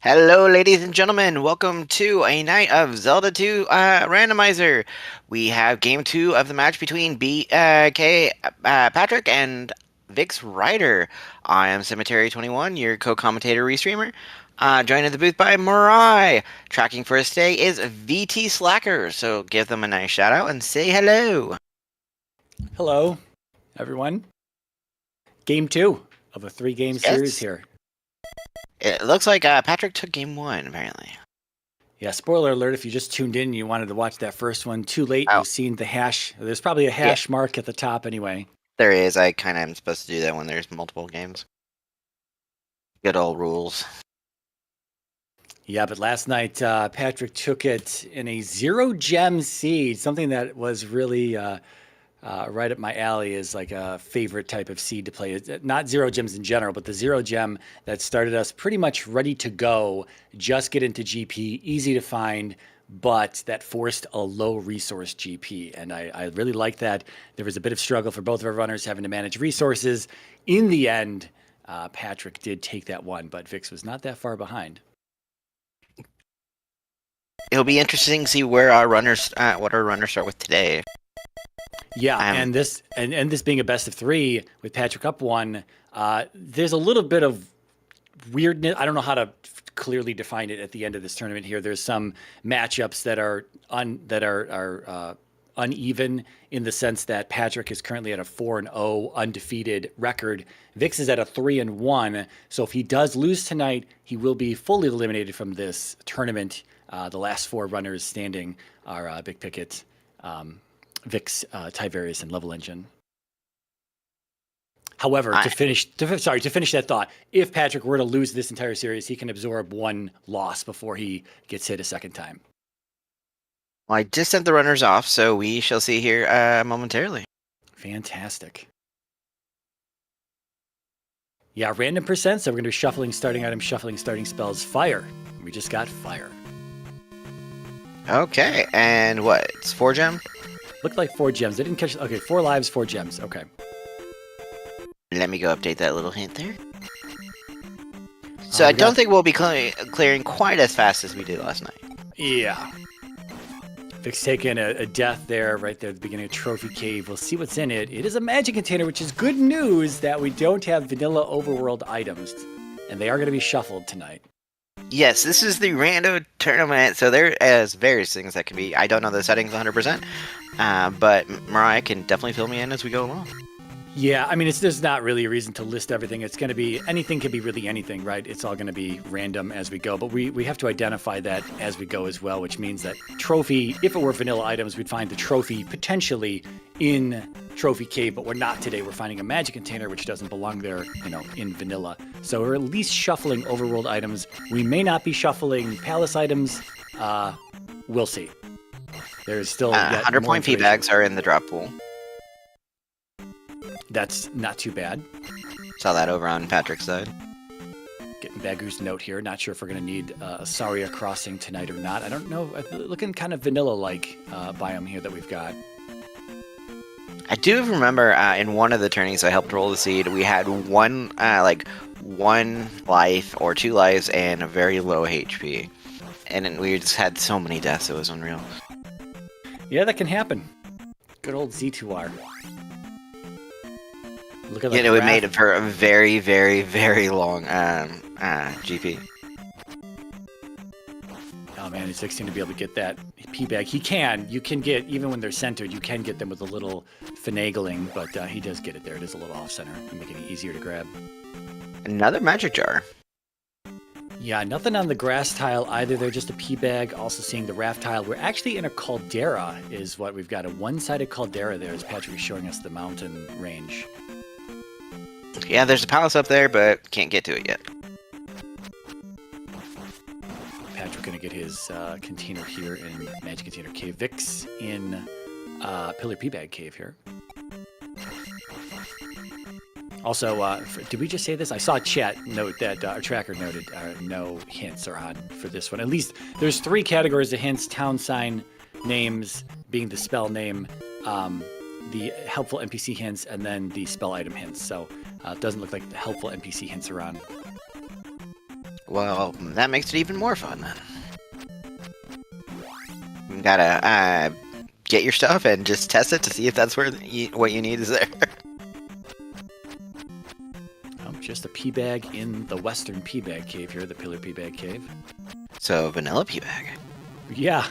Hello, ladies and gentlemen. Welcome to a night of Zelda 2 Randomizer. We have game 2 of the match between Patrick and VixRyder. I am Cemetery21, your co-commentator restreamer. Joined in the booth by Mirai. Tracking for us today is VT Slacker, so give them a nice shout out and say hello. Hello, everyone. Game 2 of a 3-game series here. It looks like Patrick took game 1, apparently. Yeah, spoiler alert, if you just tuned in and you wanted to watch that first one too late, you've seen the hash. There's probably a hash mark at the top anyway. There is. I kind of am supposed to do that when there's multiple games. Good old rules. Yeah, but last night Patrick took it in a 0-gem seed, something that was really right up my alley, is like a favorite type of seed to play. It's not 0 gems in general, but the 0 gem that started us pretty much ready to go, just get into GP, easy to find, but that forced a low resource GP. And I really like that. There was a bit of struggle for both of our runners having to manage resources. In the end, Patrick did take that one, but Vix was not that far behind. It'll be interesting to see where our runners, what our runners start with today. Yeah, and this being a best of 3 with Patrick up 1, there's a little bit of weirdness. I don't know how to clearly define it at the end of this tournament here. There's some matchups that are uneven in the sense that Patrick is currently at a 4-0 undefeated record. Vix is at a 3-1. So if he does lose tonight, he will be fully eliminated from this tournament. The last 4 runners standing are Big Picket, Vix, Tiverius, and Level Engine. However, to finish that thought, if Patrick were to lose this entire series, he can absorb 1 loss before he gets hit a second time. Well, I just sent the runners off, so we shall see here momentarily. Fantastic. Yeah, random percent. So we're going to be shuffling starting items, shuffling starting spells. Fire. We just got fire. Okay, and what? It's 4 gem? Looked like 4 gems. They didn't catch. Okay, 4 lives, 4 gems. Okay. Let me go update that little hint there. So I don't think we'll be clearing quite as fast as we did last night. Yeah. Vic's taking a death there, right there at the beginning of Trophy Cave. We'll see what's in it. It is a magic container, which is good news that we don't have vanilla overworld items, and they are going to be shuffled tonight. Yes, this is the Random Tournament, so there is various things that can be. I don't know the settings 100%, but Mariah can definitely fill me in as we go along. Yeah, I mean, there's not really a reason to list everything. It's going to be, anything can be really anything, right? It's all going to be random as we go, but we have to identify that as we go as well, which means that trophy, if it were vanilla items, we'd find the trophy potentially in Trophy Cave, but we're not today. We're finding a magic container, which doesn't belong there, in vanilla. So we're at least shuffling overworld items. We may not be shuffling palace items. We'll see. There's still 100-point P bags are in the drop pool. That's not too bad. Saw that over on Patrick's side. Getting Bagu's note here. Not sure if we're going to need a Saria crossing tonight or not. I don't know. Looking kind of vanilla-like biome here that we've got. I do remember in one of the turnings I helped roll the seed, we had one life or 2 lives and a very low HP. And we just had so many deaths, it was unreal. Yeah, that can happen. Good old Z2R. Look at we made it for a very, very, very long GP. Oh man, it's 16 to be able to get that P bag. You can get, even when they're centered, you can get them with a little finagling, but he does get it there. It is a little off center, making it easier to grab. Another magic jar. Yeah, nothing on the grass tile either. They're just a P bag. Also seeing the raft tile. We're actually in a caldera is what we've got. A one-sided caldera there as Patrick is showing us the mountain range. Yeah, there's a palace up there, but can't get to it yet. Patrick gonna get his container here in Magic Container Cave. Vix in Pillar P-Bag Cave here. Also, did we just say this? I saw chat note that our tracker noted no hints are on for this one. At least there's 3 categories of hints: town sign names being the spell name, the helpful NPC hints, and then the spell item hints. So it doesn't look like the helpful NPC hints are on. Well, that makes it even more fun then. You gotta get your stuff and just test it to see if that's what you need is there. Oh, just a pea bag in the western pea bag cave here, the Pillar Pea Bag Cave. So vanilla pea bag. Yeah,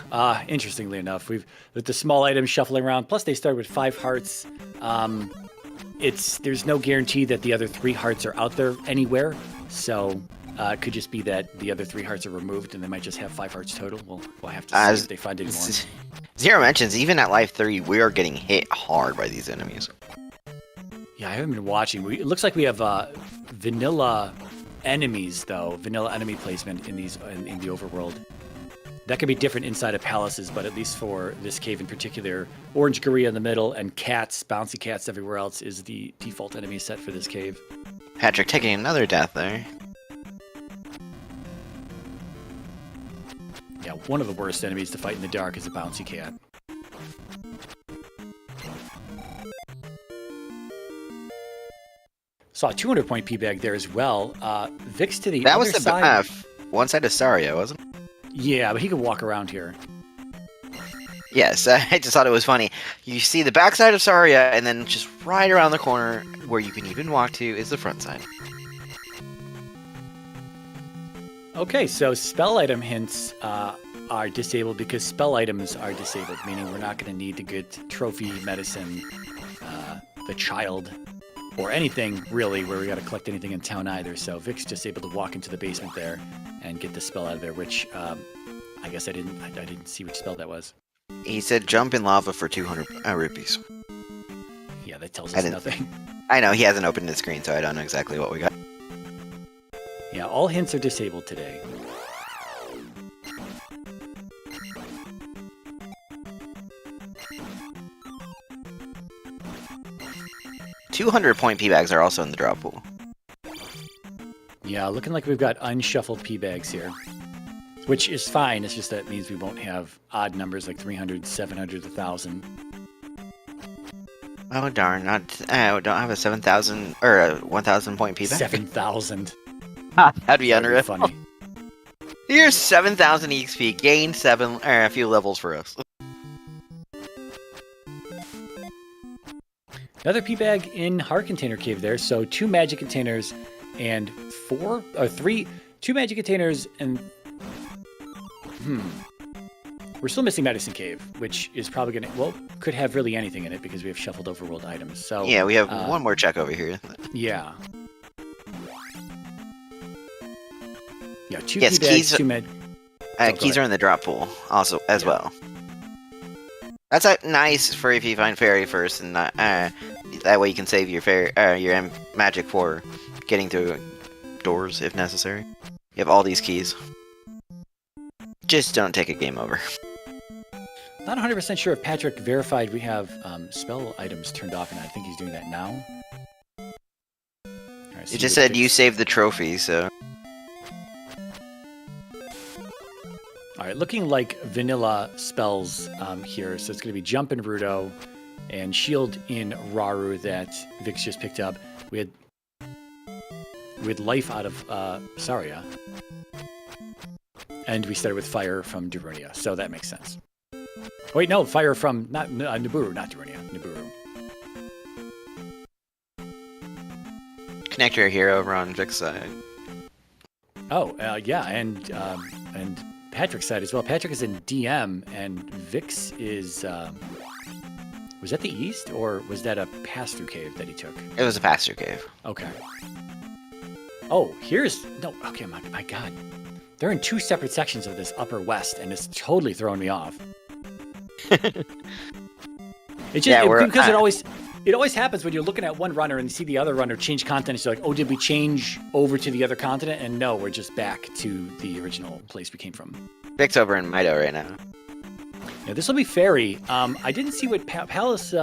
interestingly enough, with the small items shuffling around. Plus, they start with 5 hearts. There's no guarantee that the other 3 hearts are out there anywhere. So it could just be that the other 3 hearts are removed, and they might just have 5 hearts total. We'll have to see if they find any more. Zero mentions. Even at Life 3, we are getting hit hard by these enemies. Yeah, I haven't been watching. It looks like we have vanilla enemies, though. Vanilla enemy placement in the overworld. That could be different inside of palaces, but at least for this cave in particular, orange Gorilla in the middle and cats, bouncy cats everywhere else is the default enemy set for this cave. Patrick taking another death there. Yeah, one of the worst enemies to fight in the dark is a bouncy cat. Saw a 200-point P-bag there as well. Vix to the other side. That was the one side of Saria, wasn't it? Yeah, but he could walk around here. Yes, I just thought it was funny. You see the backside of Saria, and then just right around the corner, where you can even walk to, is the front side. Okay, so spell item hints are disabled because spell items are disabled, meaning we're not going to need to get trophy, medicine, the child, or anything, really, where we got to collect anything in town either. So Vic's just able to walk into the basement there and get the spell out of there, which I guess I didn't see which spell that was. He said jump in lava for 200 rupees. Yeah, that tells us nothing. I know, he hasn't opened his screen, so I don't know exactly what we got. Yeah, all hints are disabled today. $200-point P-bags are also in the drop pool. Yeah, looking like we've got unshuffled P-bags here. Which is fine, it's just that means we won't have odd numbers like 300, 700, 1,000. Oh darn, I don't have a 7,000 or a 1,000-point P-bag. 7,000. That'd be unreal. Funny. Here's 7,000 EXP, gain a few levels for us. Another P-bag in Heart Container Cave there, so 2 magic containers and 2 magic containers and we're still missing Medicine Cave, which is probably could have really anything in it because we have shuffled overworld items. So yeah, we have one more check over here. Yeah. Yeah, 2 yes, P-bags, keys, 2 med. Keys are in the drop pool also as well. That's nice for if you find fairy first, and that way you can save your magic for getting through doors if necessary. You have all these keys. Just don't take a game over. Not 100% sure if Patrick verified we have spell items turned off, and I think he's doing that now. Right, it just said you saved the trophy, so... Alright, looking like vanilla spells here. So it's going to be Jump in Rudo and Shield in Raru that Vix just picked up. We had Life out of Saria. And we started with Fire from Darunia, so that makes sense. Wait, no, Fire from Naburu, not Darunia, Naburu. Connect your hero over on Vic's side. Oh, yeah, and Patrick's side as well. Patrick is in DM, and Vix is... was that the east, or was that a pass-through cave that he took? It was a pass-through cave. Okay. Oh, here's... No, okay, my God. They're in 2 separate sections of this upper west, and it's totally throwing me off. It just because it always happens when you're looking at one runner and you see the other runner change continents. You're like, oh, did we change over to the other continent? And no, we're just back to the original place we came from. Vic's over in Mido right now. Yeah, this will be fairy. I didn't see what palace.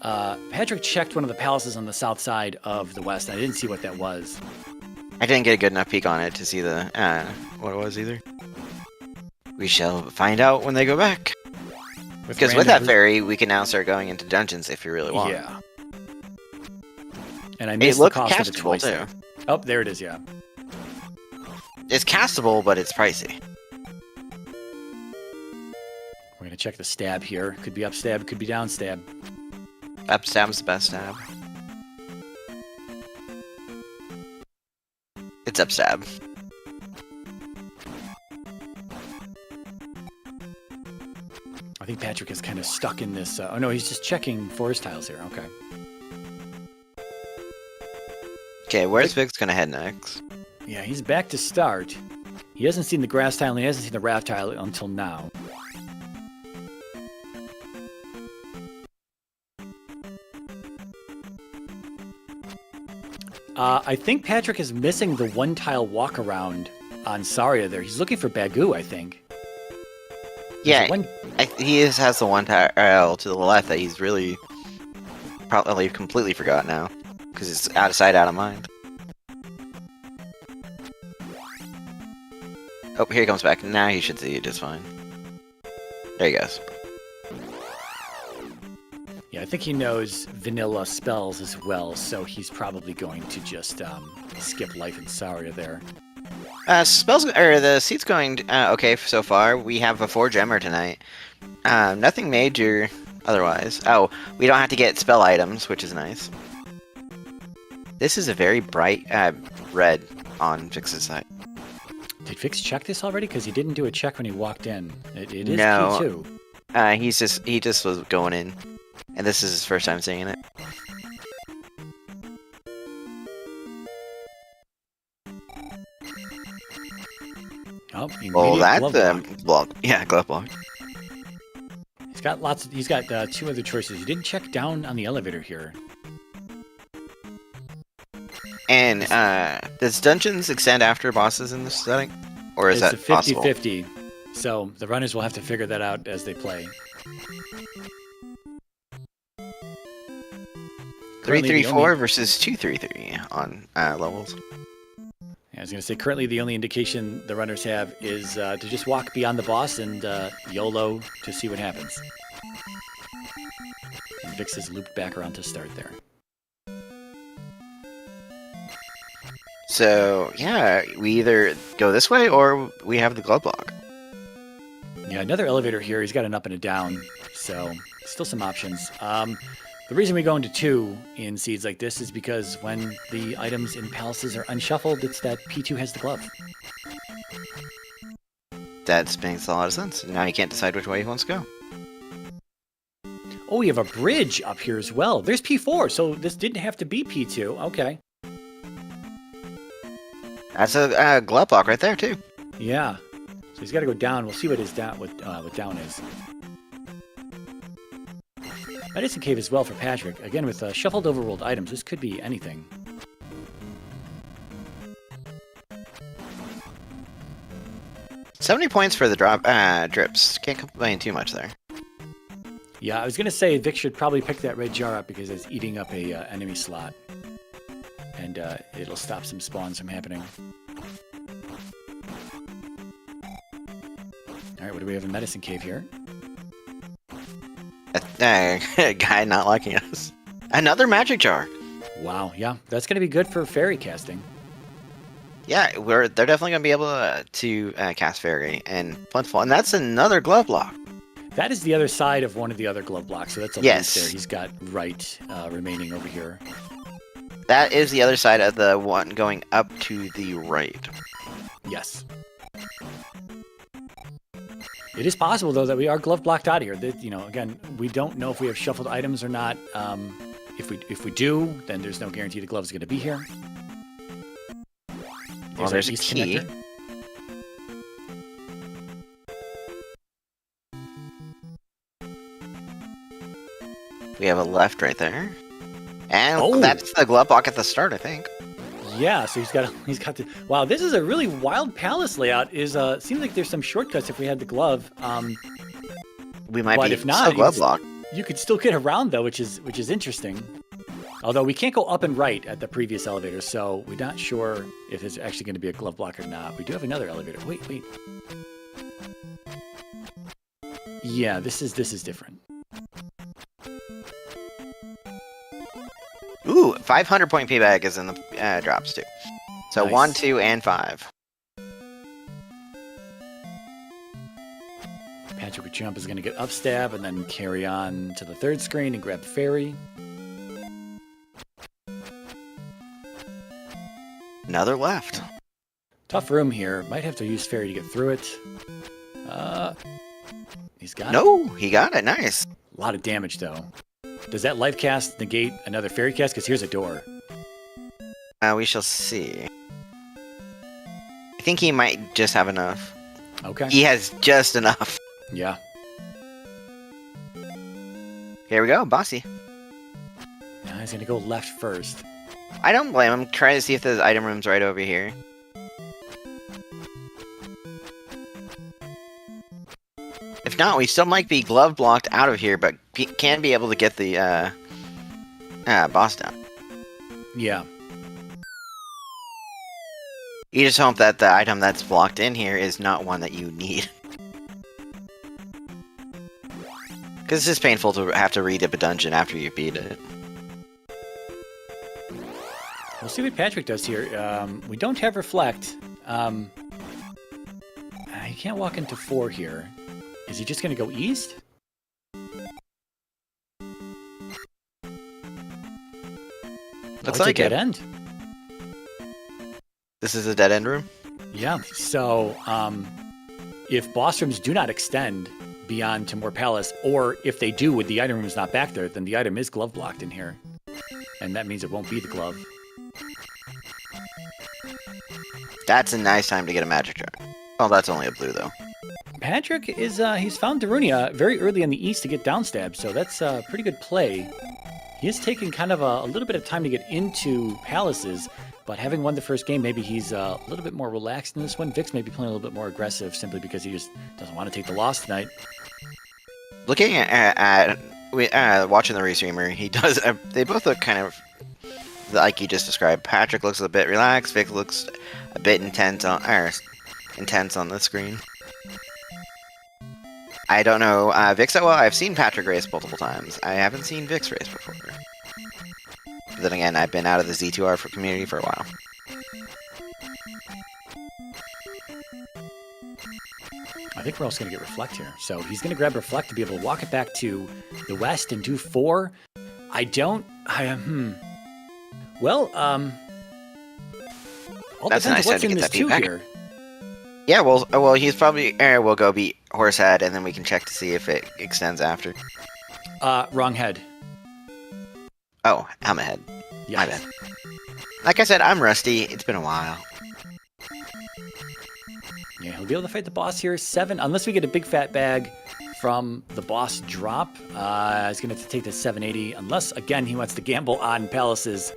Patrick checked one of the palaces on the south side of the west. And I didn't see what that was. I didn't get a good enough peek on it to see the what it was either. We shall find out when they go back. Because with that fairy, we can now start going into dungeons if you really want. Yeah. And I missed the cost of it twice too. there. Oh, there it is, yeah. It's castable, but it's pricey. We're gonna check the stab here. Could be up stab, could be down stab. Up stab's the best stab. It's up stab. I think Patrick is kind of stuck in this. Oh no, he's just checking forest tiles here. Okay. Okay, where's Vix gonna head next? Yeah, he's back to start. He hasn't seen the grass tile and he hasn't seen the raft tile until now. I think Patrick is missing the one tile walk around on Saria there. He's looking for Bagoo, I think. Yeah, he has the one tile to the left that he's really probably completely forgot now. Because it's out of sight, out of mind. Oh, here he comes back. Now he should see it just fine. There he goes. Yeah, I think he knows vanilla spells as well, so he's probably going to just skip Life and Saria there. Spells or the seat's going okay so far. We have a 4-gemmer tonight. Nothing major otherwise. Oh, we don't have to get spell items, which is nice. This is a very bright red on Vix's side. Did Vix check this already? Because he didn't do a check when he walked in. It is no, P2. He just was going in, and this is his first time seeing it. Oh, that's the block. Yeah, glove block. He's got lots. He's got 2 other choices. He didn't check down on the elevator here. And does dungeons extend after bosses in this setting, or is that possible? It's a 50-50. So the runners will have to figure that out as they play. 3-3-4 versus 2-3-3 on levels. Yeah, I was going to say, currently the only indication the runners have is to just walk beyond the boss and YOLO to see what happens. And Vix has looped back around to start there. So, yeah, we either go this way or we have the glove block. Yeah, another elevator here. He's got an up and a down, so still some options. The reason we go into 2 in seeds like this is because when the items in palaces are unshuffled, it's that P2 has the glove. That makes a lot of sense. Now he can't decide which way he wants to go. Oh, we have a bridge up here as well. There's P4, so this didn't have to be P2. Okay. That's a glove block right there, too. Yeah. So he's got to go down. We'll see what his down what down is. Medicine Cave as well for Patrick. Again, with shuffled overruled items, this could be anything. $70 points for the drips. Can't complain too much there. Yeah, I was going to say Vic should probably pick that red jar up because it's eating up a enemy slot. And it'll stop some spawns from happening. Alright, what do we have in Medicine Cave here? A guy not liking us. Another magic jar. Wow, yeah. That's going to be good for fairy casting. Yeah, they're definitely going to be able to cast fairy and plentiful. And that's another glove block. That is the other side of one of the other glove blocks, so that's a loop there. He's got right remaining over here. That is the other side of the one going up to the right. Yes. It is possible, though, that we are glove blocked out of here. That, you know, again, we don't know if we have shuffled items or not. If we do, then there's no guarantee the glove is going to be here. There's a key. Connector. We have a left right there. And that's the glove block at the start, I think. Yeah, so he's got the. Wow, this is a really wild palace layout. Seems like there's some shortcuts if we had the glove. We might be if not, glove block. You could still get around though, which is interesting. Although we can't go up and right at the previous elevator, so we're not sure if it's actually going to be a glove block or not. We do have another elevator. Wait. Yeah, this is different. Ooh, 500 point payback is in the drops too. So nice. 1, 2, and 5. Patrick with jump is going to get up stab and then carry on to the third screen and grab fairy. Another left. Tough room here. Might have to use fairy to get through it. He's got it. No, he got it. Nice. A lot of damage, though. Does that life cast negate another fairy cast? Because here's a door. We shall see. I think he might just have enough. Okay. He has just enough. Yeah. Here we go, Bossy. Now he's going to go left first. I don't blame him. Try to see if the item room's right over here. If not, we still might be glove blocked out of here, but can be able to get the boss down. Yeah. You just hope that the item that's blocked in here is not one that you need. Because it's just painful to have to read up a dungeon after you beat it. We'll see what Patrick does here. We don't have Reflect. He can't walk into 4 here. Is he just going to go east? Looks like like a it. dead end. This is a dead end room? Yeah, so if boss rooms do not extend beyond Timor Palace, or if they do with the item room is not back there, then the item is glove blocked in here. And that means it won't be the glove. That's a nice time to get a magic jar. Oh, that's only a blue, though. Patrick is, he's found Darunia very early on the east to get downstab, so that's a pretty good play. He is taking kind of a little bit of time to get into palaces, but having won the first game, maybe he's a little bit more relaxed in this one. Vix may be playing a little bit more aggressive simply because he just doesn't want to take the loss tonight. Looking at watching the restreamer, he does. They both look kind of like you just described. Patrick looks a bit relaxed. Vix looks a bit intense on the screen. I don't know Vix that well. I've seen Patrick race multiple times. I haven't seen Vix race before. But then again, I've been out of the Z2R community for a while. I think we're also going to get Reflect here. So he's going to grab Reflect to be able to walk it back to the west and do 4. Well, all That's depends a nice on time what's to in get this that 2 feedback. here. Yeah, well, he's probably we'll go beat Horsehead, and then we can check to see if it extends after. Wrong head. Oh, Helmet Head. Yeah. My bad. Like I said, I'm rusty. It's been a while. Yeah, he'll be able to fight the boss here. 7, unless we get a big fat bag from the boss drop. He's going to have to take the 780, unless, again, he wants to gamble on Palace's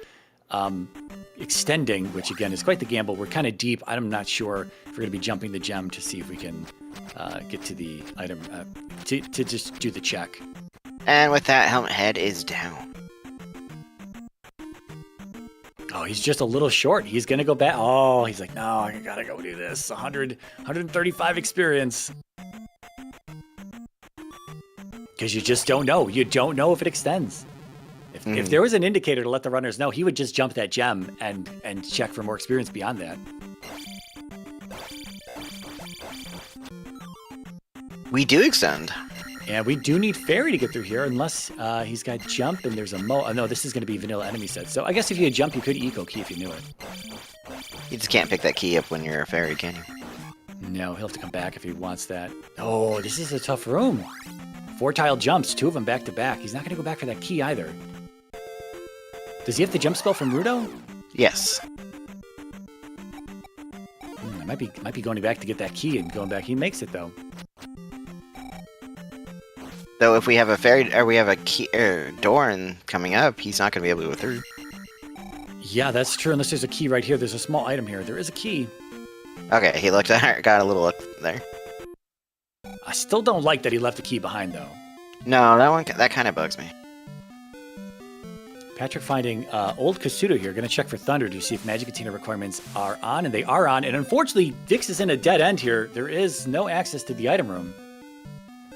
extending, which, again, is quite the gamble. We're kind of deep. I'm not sure if we're going to be jumping the gem to see if we can get to the item, to just do the check. And with that, Helmet Head is down. Oh, he's just a little short. He's going to go back. Oh, he's like, no, I got to go do this. 135 experience. Because you just don't know. You don't know if it extends. If there was an indicator to let the runners know, he would just jump that gem and check for more experience beyond that. We do extend. And we do need Fairy to get through here, unless he's got Jump and there's a Oh, no, this is going to be vanilla enemy set. So I guess if you had Jump, you could Eco Key if you knew it. You just can't pick that key up when you're a fairy, can you? No, he'll have to come back if he wants that. Oh, this is a tough room. 4 tile jumps, 2 of them back to back. He's not going to go back for that key either. Does he have the jump spell from Rudo? Yes. I might be going back to get that key and going back. He makes it though. Though if we have a fairy, or we have a key door coming up, he's not going to be able to go through. Yeah, that's true. Unless there's a key right here. There's a small item here. There is a key. Okay, he looked at her, got a little look there. I still don't like that he left the key behind though. No, that kind of bugs me. Patrick finding old Kasuto here. Going to check for Thunder to see if Magic Container requirements are on, and they are on. And unfortunately, Vix is in a dead end here. There is no access to the item room.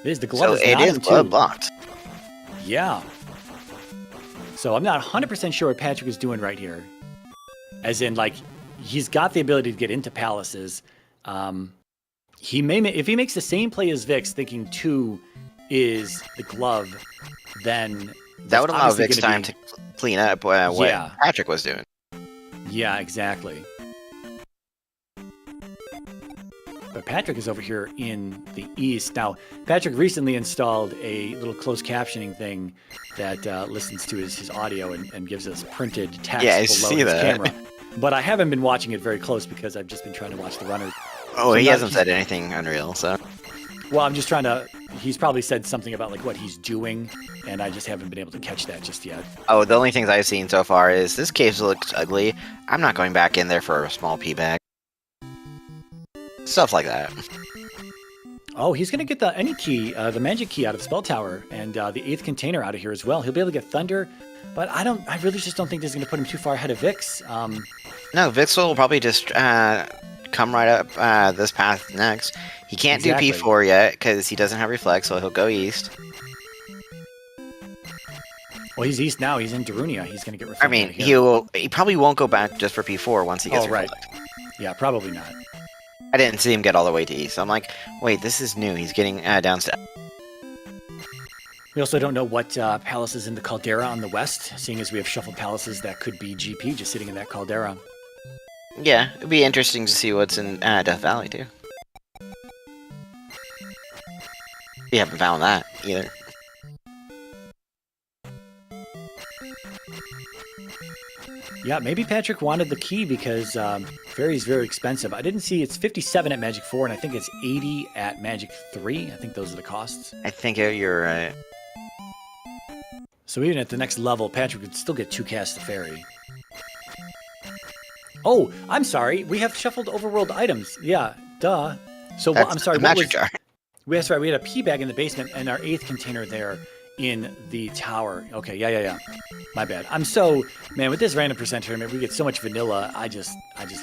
It is the glove. So it is glove blocked. Yeah. So I'm not 100% sure what Patrick is doing right here. As in, like, he's got the ability to get into palaces. He may if he makes the same play as Vix, thinking 2 is the glove, then That that's would allow obviously Vix going time to to clean up what yeah, Patrick was doing. yeah, exactly. But Patrick is over here in the east. Now, Patrick recently installed a little closed captioning thing that listens to his audio and gives us printed Yeah, I text below see his that. camera. But I haven't been watching it very close because I've just been trying to watch the runner. Oh, So he now hasn't said anything unreal, so. well, I'm just trying to. He's probably said something about like what he's doing, and I just haven't been able to catch that just yet. Oh, the only things I've seen so far is this cave looks ugly. I'm not going back in there for a small pee bag. Stuff like that. Oh, he's gonna get the any key, the magic key out of Spell Tower, and the 8th container out of here as well. He'll be able to get Thunder, but I really just don't think this is gonna put him too far ahead of Vix. No, Vixel will probably just come right up this path next. He can't Exactly. do P4 yet because he doesn't have Reflex, so he'll go east. Well, he's east now. He's in Darunia. He's gonna get I Reflect. mean, out of here. he probably won't go back just for P4 once he gets Oh, right. Reflex. Yeah, probably not. I didn't see him get all the way to east. So I'm like, wait, this is new. He's getting downstairs. We also don't know what palace is in the caldera on the west, seeing as we have shuffled palaces that could be GP just sitting in that caldera. Yeah, it'd be interesting to see what's in Death Valley, too. We haven't found that, either. Yeah, maybe Patrick wanted the key because Fairy's very expensive. I didn't see it's 57 at Magic 4, and I think it's 80 at Magic 3. I think those are the costs. I think you're right. So even at the next level, Patrick would still get 2 casts of Fairy. Oh, I'm sorry. We have shuffled overworld items. Yeah, duh. So That's I'm sorry. the What magic was? jar. That's right. We had a pea bag in the basement and our 8th container there in the tower. Okay, yeah. My bad. I'm so man with this random percent tournament. We get so much vanilla. I just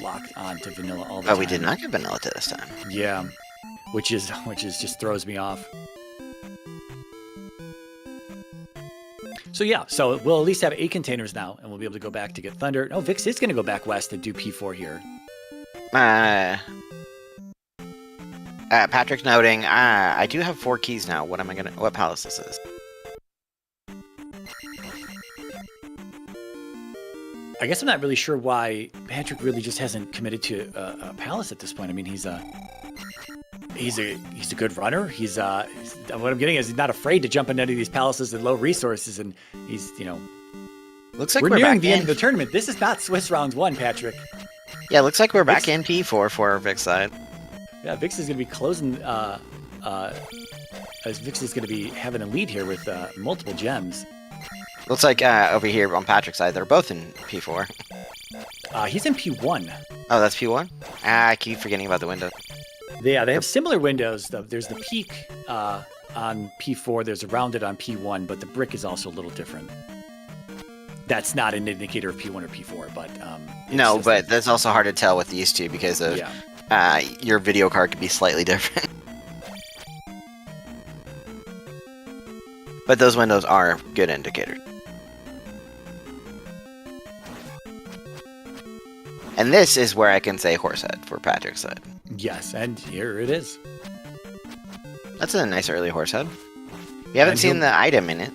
locked on to vanilla all the time. Oh, we did not get vanilla to this time. Yeah, which is just throws me off. So yeah, so we'll at least have 8 containers now, and we'll be able to go back to get Thunder. No, Vix is going to go back west and do P4 here. Patrick's noting, I do have 4 keys now. What palace this is? I guess I'm not really sure why Patrick really just hasn't committed to a palace at this point. I mean, he's a good runner. He's what I'm getting is he's not afraid to jump into any of these palaces at low resources, and he's Looks like we're we're nearing back the end in. of the tournament. This is not Swiss round 1, Patrick. Yeah, looks like we're back Vix- in P4 for Vix side. Yeah, Vix is going to be closing. As Vix is going to be having a lead here with multiple gems. Looks like over here on Patrick's side, they're both in P4. He's in P1. Oh, that's P1? I keep forgetting about the window. Yeah, they have similar windows. There's the peak on P4. There's a rounded on P1, but the brick is also a little different. That's not an indicator of P1 or P4, but No, but that's also hard to tell with these two because of your video card could be slightly different. But those windows are good indicators. And this is where I can say horsehead for Patrick's side. Yes, and here it is. That's a nice early horsehead. We haven't And seen the item in it.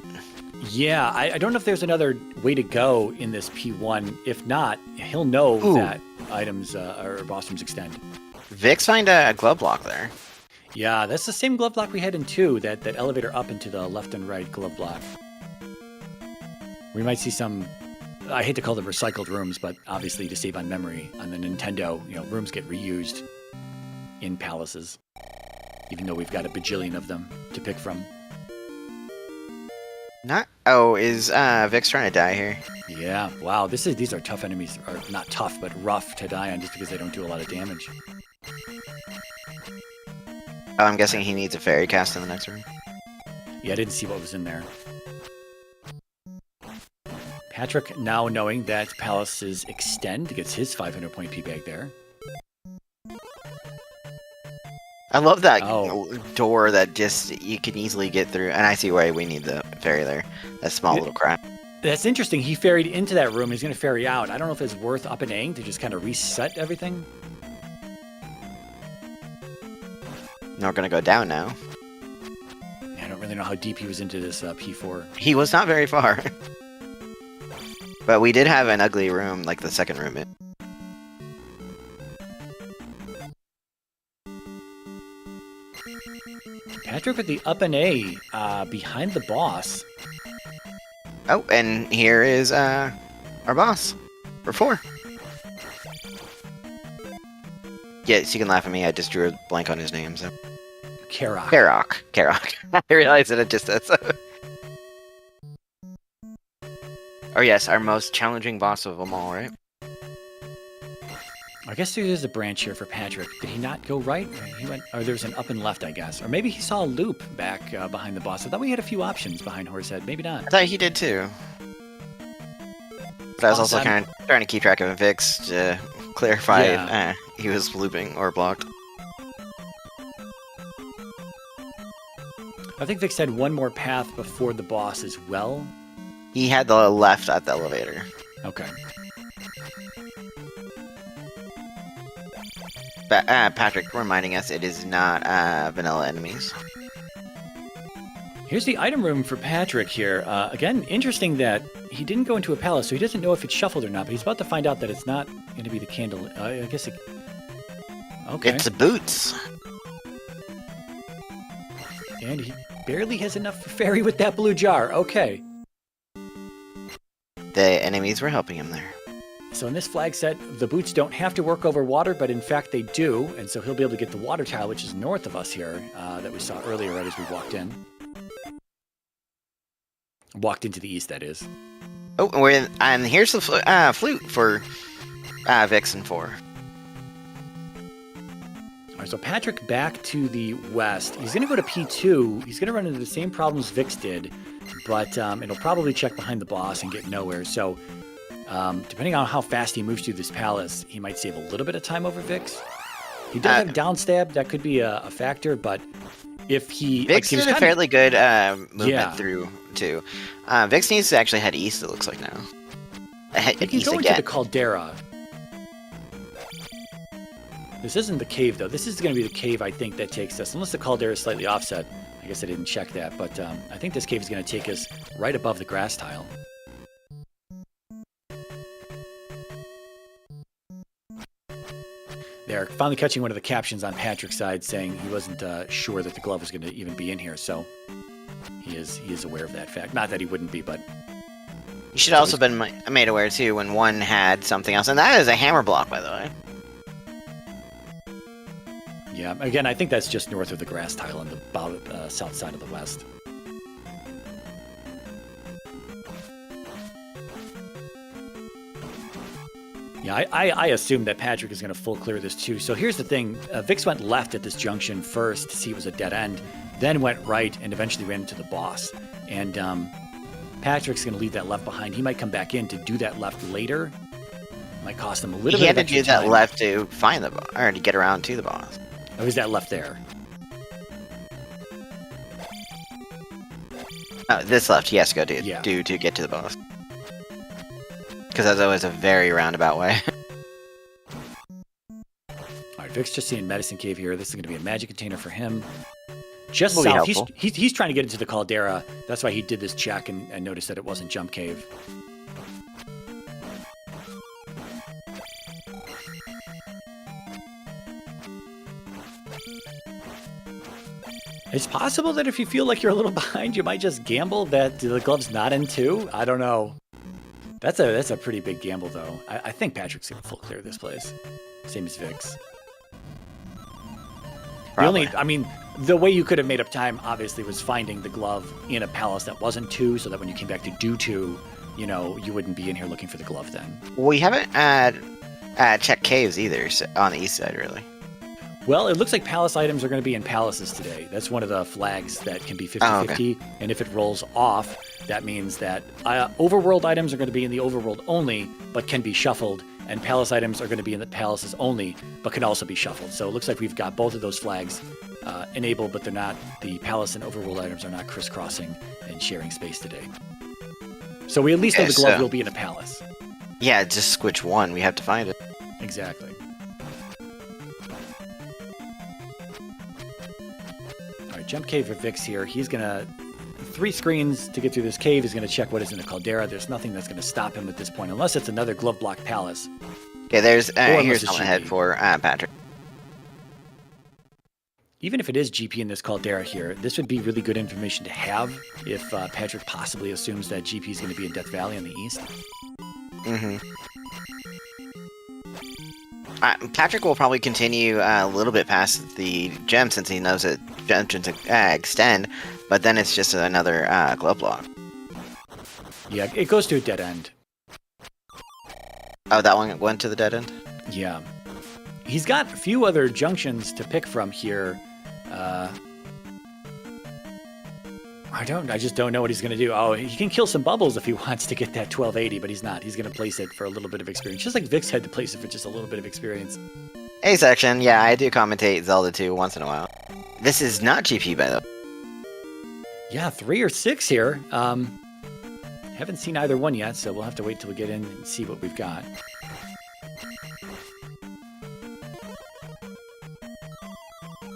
Yeah, I don't know if there's another way to go in this P1. If not, he'll know that items or boss rooms extend. Vix find a glove block there. Yeah, that's the same glove block we had in 2, that elevator up into the left and right glove block. We might see some, I hate to call them recycled rooms, but obviously to save on memory on the Nintendo, rooms get reused in palaces, even though we've got a bajillion of them to pick from. Is Vix trying to die here? Yeah, wow, these are tough enemies, or not tough, but rough to die on just because they don't do a lot of damage. Oh, I'm guessing he needs a fairy cast in the next room. Yeah, I didn't see what was in there. Patrick, now knowing that palaces extend, gets his 500-point P-bag there. I love that Oh. door that just you can easily get through, and I see why we need the fairy there. That small little crack. That's interesting. He ferried into that room. He's going to ferry out. I don't know if it's worth up and A to just kind of reset everything. Now we're gonna go down now. I don't really know how deep he was into this P4. He was not very far. But we did have an ugly room, like the second room. Patrick with the up and A behind the boss. Oh, and here is our boss for 4. Yes, you can laugh at me. I just drew a blank on his name. So Karok. Karok. I realized that it just said so. Oh yes, our most challenging boss of them all, right? I guess there is a branch here for Patrick. Did he not go right? He went. Or there's an up and left, I guess. Or maybe he saw a loop back behind the boss. I thought we had a few options behind Horsehead. Maybe not. I thought he did too. But I was also kind of trying to keep track of Vix to clarify if he was looping or blocked. I think Vix had one more path before the boss as well. He had the left at the elevator. Okay. But Patrick reminding us it is not vanilla enemies. Here's the item room for Patrick here. Again, interesting that he didn't go into a palace, so he doesn't know if it's shuffled or not, but he's about to find out that it's not going to be the candle. I guess it... Okay. It's boots. And he barely has enough for Fairy with that blue jar. Okay. The enemies were helping him there. So in this flag set, the boots don't have to work over water, but in fact they do, and so he'll be able to get the water tile, which is north of us here, that we saw earlier right as we walked in. Walked into the east, that is. Oh, and here's the flute for Vix and 4. All right, so Patrick back to the west. He's going to go to P2. He's going to run into the same problems Vix did, but it'll probably check behind the boss and get nowhere. So depending on how fast he moves through this palace, he might save a little bit of time over Vix. He does have down stab. That could be a factor, but if he... Vix did a fairly good movement through, too. Vix needs to actually head east, it looks like now. He can go into the Caldera. This isn't the cave, though. This is going to be the cave, I think, that takes us. Unless the Caldera is slightly offset. I guess I didn't check that, but I think this cave is going to take us right above the grass tile. They're finally catching one of the captions on Patrick's side saying he wasn't sure that the glove was going to even be in here, so he is aware of that fact. Not that he wouldn't be, but... You should also been made aware, too, when one had something else. And that is a hammer block, by the way. Yeah, again, I think that's just north of the grass tile on the south side of the west. Yeah, I assume that Patrick is going to full clear this too. So here's the thing. Vix went left at this junction first to see it was a dead end, then went right and eventually ran into the boss. And Patrick's going to leave that left behind. He might come back in to do that left later. Might cost him a little bit of extra time. He had to do that left to find the boss, or to get around to the boss. Oh, is that left there? Oh, this left he has to go do to get to the boss. Because that's always a very roundabout way. Alright, Vic's just seeing Medicine Cave here. This is going to be a magic container for him. Just south. He's trying to get into the Caldera. That's why he did this check and noticed that it wasn't Jump Cave. It's possible that if you feel like you're a little behind, you might just gamble that the glove's not in 2. I don't know. That's a pretty big gamble, though. I think Patrick's going to full clear this place. Same as Vix. The way you could have made up time, obviously, was finding the glove in a palace that wasn't 2, so that when you came back to do 2, you know, you wouldn't be in here looking for the glove then. We haven't checked caves either on the east side, really. Well, it looks like palace items are going to be in palaces today. That's one of the flags that can be 50-50, okay. And if it rolls off, that means that overworld items are going to be in the overworld only, but can be shuffled, and palace items are going to be in the palaces only, but can also be shuffled. So it looks like we've got both of those flags enabled, but they're not. The palace and overworld items are not crisscrossing and sharing space today. So we at least know the glove will be in a palace. Yeah, just which one? We have to find it. Exactly. Jump cave for Vix here. He's going to 3 screens to get through this cave. He's going to check what is in the caldera. There's nothing that's going to stop him at this point, unless it's another glove block palace. Okay, there's here's something ahead for Patrick. Even if it is GP in this caldera here, this would be really good information to have if Patrick possibly assumes that GP is going to be in Death Valley on the east. Mm-hmm. Patrick will probably continue a little bit past the gem since he knows that gems extend, but then it's just another glove block. Yeah, it goes to a dead end. Oh, that one went to the dead end? Yeah. He's got a few other junctions to pick from here. I just don't know what he's going to do. Oh, he can kill some bubbles if he wants to get that 1280, but he's not. He's going to place it for a little bit of experience. Just like Vix had to place it for just a little bit of experience. Hey, section. Yeah, I do commentate Zelda 2 once in a while. This is not GP, by the way. Yeah, 3 or 6 here. Haven't seen either one yet, so we'll have to wait till we get in and see what we've got.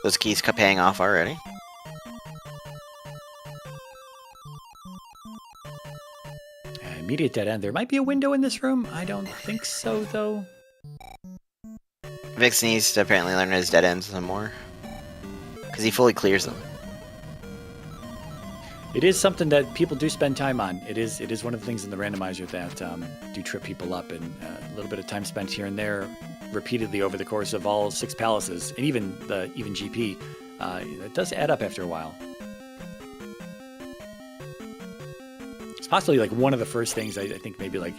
Those keys paying off already. Immediate dead end. There might be a window in this room. I don't think so, though. Vix needs to apparently learn his dead ends some more. Because he fully clears them. It is something that people do spend time on. It is one of the things in the randomizer that do trip people up, and a little bit of time spent here and there repeatedly over the course of all 6 palaces, and even GP. It does add up after a while. It's possibly like one of the first things I think maybe like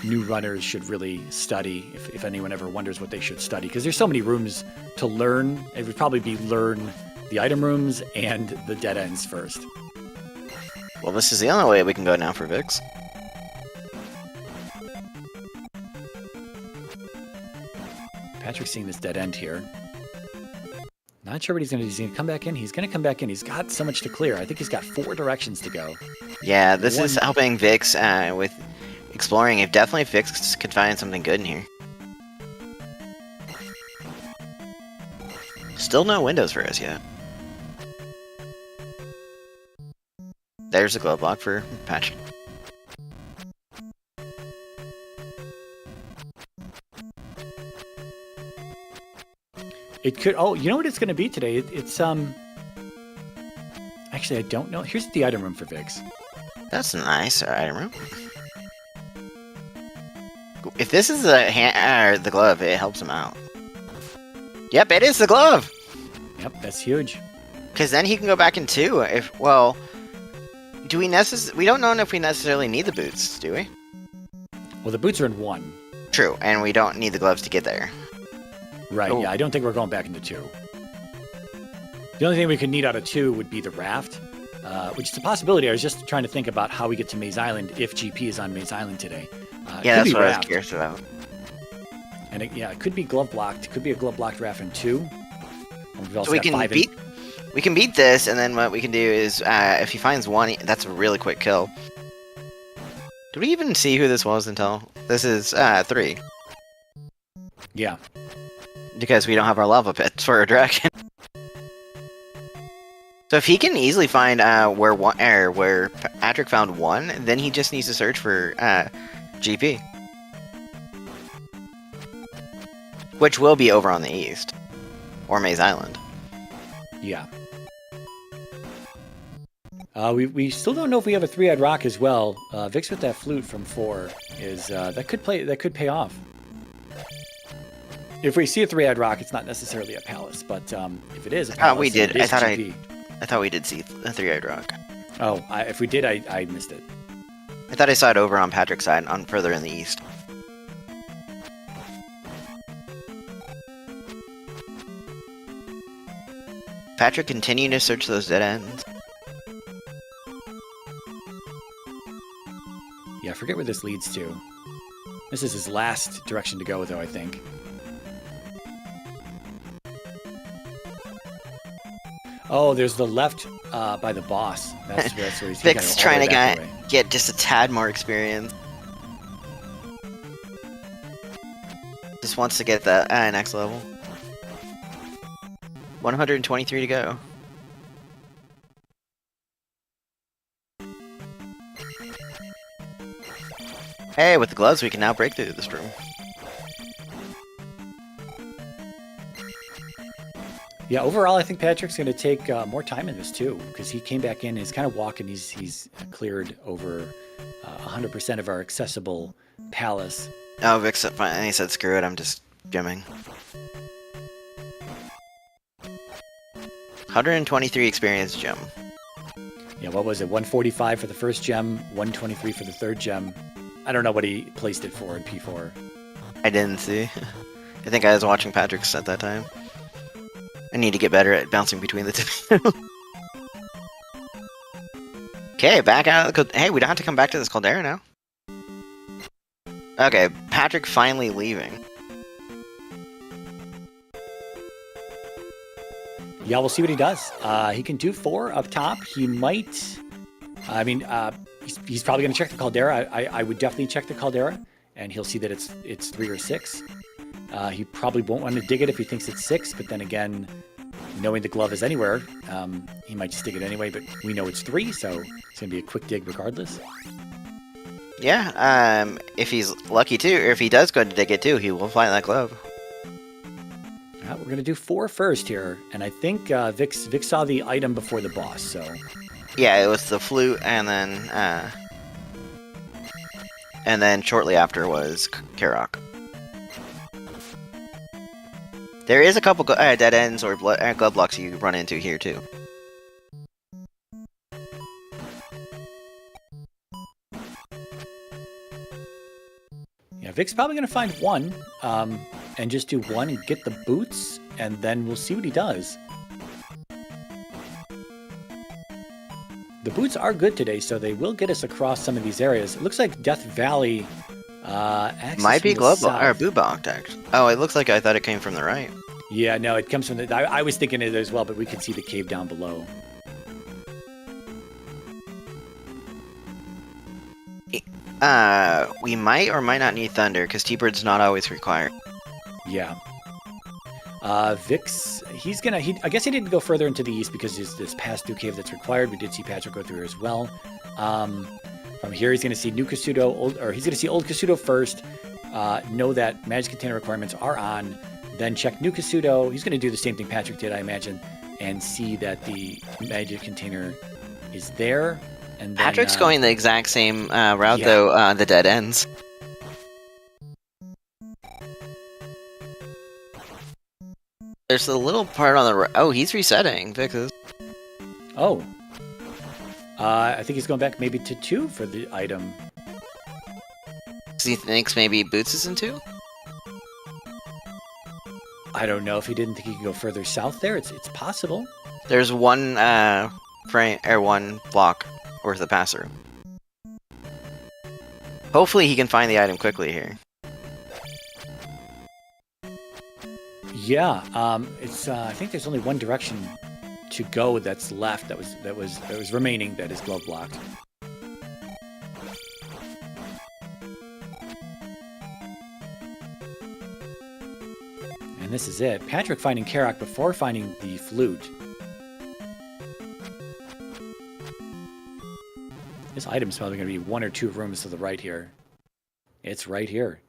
new runners should really study, if anyone ever wonders what they should study, because there's so many rooms to learn. It would probably be learn the item rooms and the dead ends first. Well, this is the only way we can go now for Vix. Patrick's seeing this dead end here. Not sure what he's going to do. He's going to come back in. He's going to come back in. He's got so much to clear. I think he's got 4 directions to go. Yeah, this is helping Vix with exploring. If definitely Vix could find something good in here. Still no windows for us yet. There's a glove block for Patrick. It could. Oh, you know what it's going to be today? It's Actually, I don't know. Here's the item room for Vix. That's a nice item room. If this is the glove, it helps him out. Yep, it is the glove. Yep, that's huge. Because then he can go back in 2. Do we we don't know if we necessarily need the boots, do we? Well, the boots are in 1. True, and we don't need the gloves to get there. Right, yeah, I don't think we're going back into 2. The only thing we could need out of 2 would be the raft, which is a possibility. I was just trying to think about how we get to Maze Island if GP is on Maze Island today. Yeah, that's what I was curious about. And it could be glove blocked. It could be a glove blocked raft in 2. So we can beat this, and then what we can do is, if he finds 1, that's a really quick kill. Did we even see who this was until this is 3? Yeah. Because we don't have our lava pits for a dragon. So if he can easily find where Patrick found 1, then he just needs to search for GP, which will be over on the east or Maze Island. Yeah. We still don't know if we have a 3-eyed rock as well. Vix with that flute from 4 is that could pay off. If we see a 3-eyed rock, it's not necessarily a palace, but if it is a palace, we did. I thought we did see a 3-eyed rock. Oh, if we did, I missed it. I thought I saw it over on Patrick's side, on further in the east. Patrick continuing to search those dead ends. Yeah, I forget where this leads to. This is his last direction to go, though, I think. Oh, there's the left by the boss. That's where he's Vix trying to get just a tad more experience. Just wants to get the next level. 123 to go. Hey, with the gloves, we can now break through this room. Yeah, overall, I think Patrick's going to take more time in this too, because he came back in. He's kind of walking. He's cleared over 100% of our accessible palace. Oh, Vix finally said, "Screw it, I'm just gemming." 123 experience gem. Yeah, what was it? 145 for the first gem, 123 for the third gem. I don't know what he placed it for in P4. I didn't see. I think I was watching Patrick's at that time. I need to get better at bouncing between the two. Okay, back out of the... Hey, we don't have to come back to this caldera now. Okay, Patrick finally leaving. Yeah, we'll see what he does. He can do 4 up top. He might... I mean, he's probably going to check the caldera. I would definitely check the caldera, and he'll see that it's 3 or 6. He probably won't want to dig it if he thinks it's 6, but then again, knowing the glove is anywhere, he might just dig it anyway, but we know it's 3, so it's going to be a quick dig regardless. Yeah, if he's lucky too, or if he does go to dig it too, he will find that glove. We're going to do 4 first here, and I think Vix saw the item before the boss, so... Yeah, it was the flute, and then shortly after was Karok. There is a couple dead ends or glove blocks you run into here too. Yeah, Vic's probably going to find 1, and just do 1 and get the boots, and then we'll see what he does. The boots are good today, so they will get us across some of these areas. It looks like Death Valley might be glove block or boot blocked, actually. Oh, it looks like I thought it came from the right. Yeah, no, it comes from the... I was thinking it as well, but we can see the cave down below. We might or might not need Thunder, because T-Bird's not always required. Yeah. Vix, he's gonna... I guess he didn't go further into the east because there's this pass-through cave that's required. We did see Patrick go through as well. From here, he's gonna see New Kasuto, he's gonna see Old Kasuto first, know that magic container requirements are on, then check New Kasuto. He's gonna do the same thing Patrick did, I imagine, and see that the magic container is there. And then, Patrick's going the exact same route, though, the dead ends. There's a little part on the right. Oh, he's resetting. Vix's. Oh. I think he's going back maybe to 2 for the item. So he thinks maybe Boots is in 2? I don't know if he didn't think he could go further south there. It's possible. There's one frame or one block worth of pass through. Hopefully he can find the item quickly here. Yeah, it's. I think there's only one direction to go that's left. That was remaining. That is glove blocked. And this is it. Patrick finding Karok before finding the flute. This item's probably going to be 1 or 2 rooms to the right here. It's right here.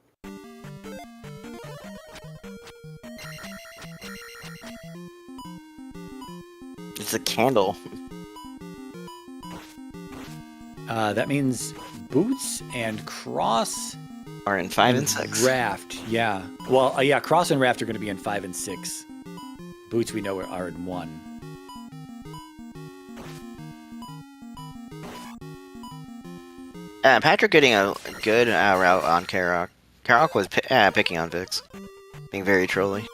It's a candle. That means Boots and Cross Are in 5 and 6. Raft, yeah. Well, yeah, Cross and Raft are going to be in 5 and 6. Boots we know are in 1. Patrick getting a good route on Karok. Karok was picking on Vix, being very trolly.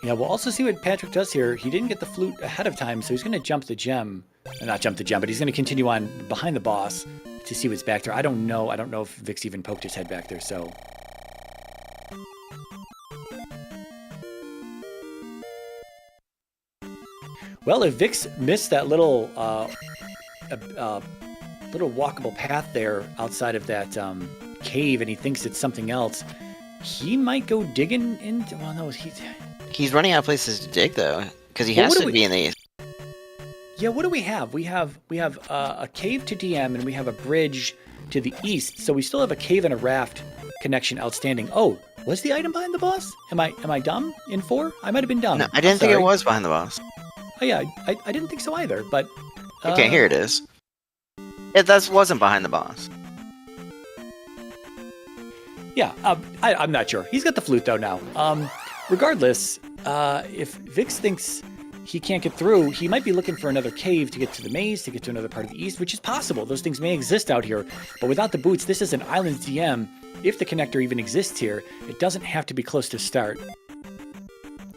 Yeah, we'll also see what Patrick does here. He didn't get the flute ahead of time, so he's going to jump the gem. Not jump the gem, but he's going to continue on behind the boss to see what's back there. I don't know if Vix even poked his head back there, so... Well, if Vix missed that little walkable path there outside of that cave and he thinks it's something else, he might go digging into... Well, no, He's running out of places to dig, though, because he has to be in the... Yeah, what do we have? We have a cave to DM, and we have a bridge to the east. So we still have a cave and a raft connection outstanding. Oh, was the item behind the boss? Am I dumb in 4? I might have been dumb. No, I didn't think it was behind the boss. Oh yeah, I didn't think so either, but... Okay, here it is. It wasn't behind the boss. Yeah, I'm not sure. He's got the flute though now. Regardless, if Vix thinks he can't get through, he might be looking for another cave to get to the maze, to get to another part of the east, which is possible. Those things may exist out here, but without the boots, this is an island DM. If the connector even exists here, it doesn't have to be close to start.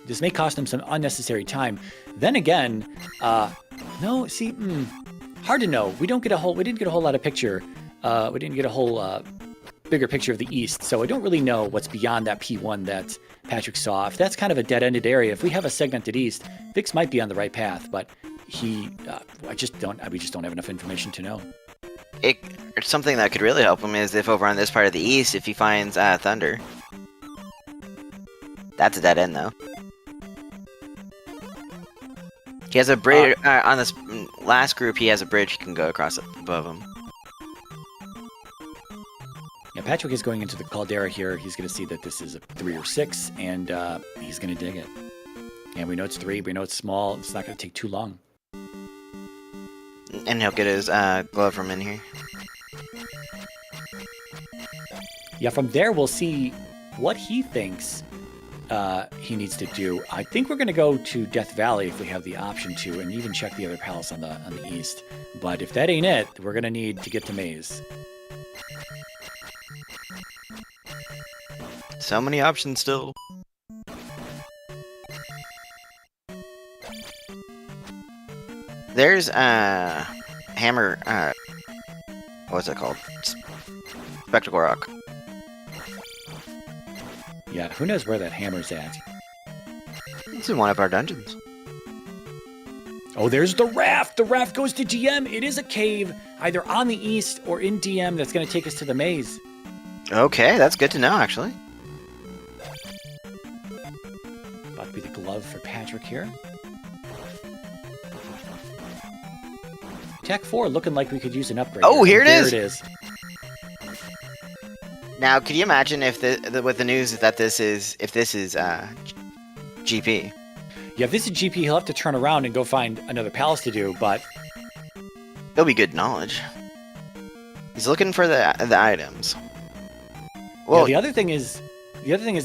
This may cost him some unnecessary time. Then again, no, see, hard to know. We didn't get a whole lot of picture. We didn't get a whole bigger picture of the east, so I don't really know what's beyond that P1 that Patrick saw. If that's kind of a dead-ended area, if we have a segmented east, Vix might be on the right path, but we just don't have enough information to know. Something that could really help him is if over on this part of the east, if he finds Thunder. That's a dead end, though. He has a bridge, on this last group, he has a bridge he can go across above him. Yeah, Patrick is going into the caldera here. He's going to see that this is a 3 or 6, and he's going to dig it. And we know it's 3, we know it's small. It's not going to take too long. And he'll get his glove from in here. Yeah, from there we'll see what he thinks he needs to do. I think we're going to go to Death Valley if we have the option to, and even check the other palace on the east. But if that ain't it, we're going to need to get to Maze. So many options still. There's Hammer. What's it called? Spectacle Rock. Yeah, who knows where that hammer's at? It's in one of our dungeons. Oh, there's the raft! The raft goes to DM! It is a cave, either on the east or in DM, that's going to take us to the maze. Okay, that's good to know, actually. About to be the glove for Patrick here. Tech 4 looking like we could use an upgrade. Oh, here it is! There it is. Now, could you imagine if with the news that this is GP? Yeah, if this is GP, he'll have to turn around and go find another palace to do, but It'll be good knowledge. He's looking for the items. Well, yeah, the other thing is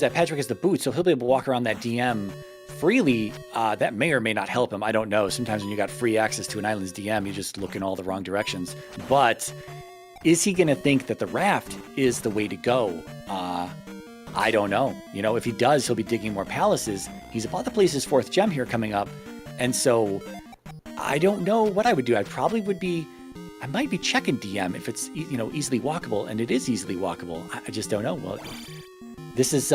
that Patrick has the boots, so he'll be able to walk around that DM freely. That may or may not help him. I don't know. Sometimes when you got free access to an island's DM, you just look in all the wrong directions. But is he going to think that the raft is the way to go? I don't know. You know, if he does, he'll be digging more palaces. He's about to place his 4th gem here coming up. And so I don't know what I would do. I might be checking DM if it's, easily walkable, and it is easily walkable. I just don't know. Well, this is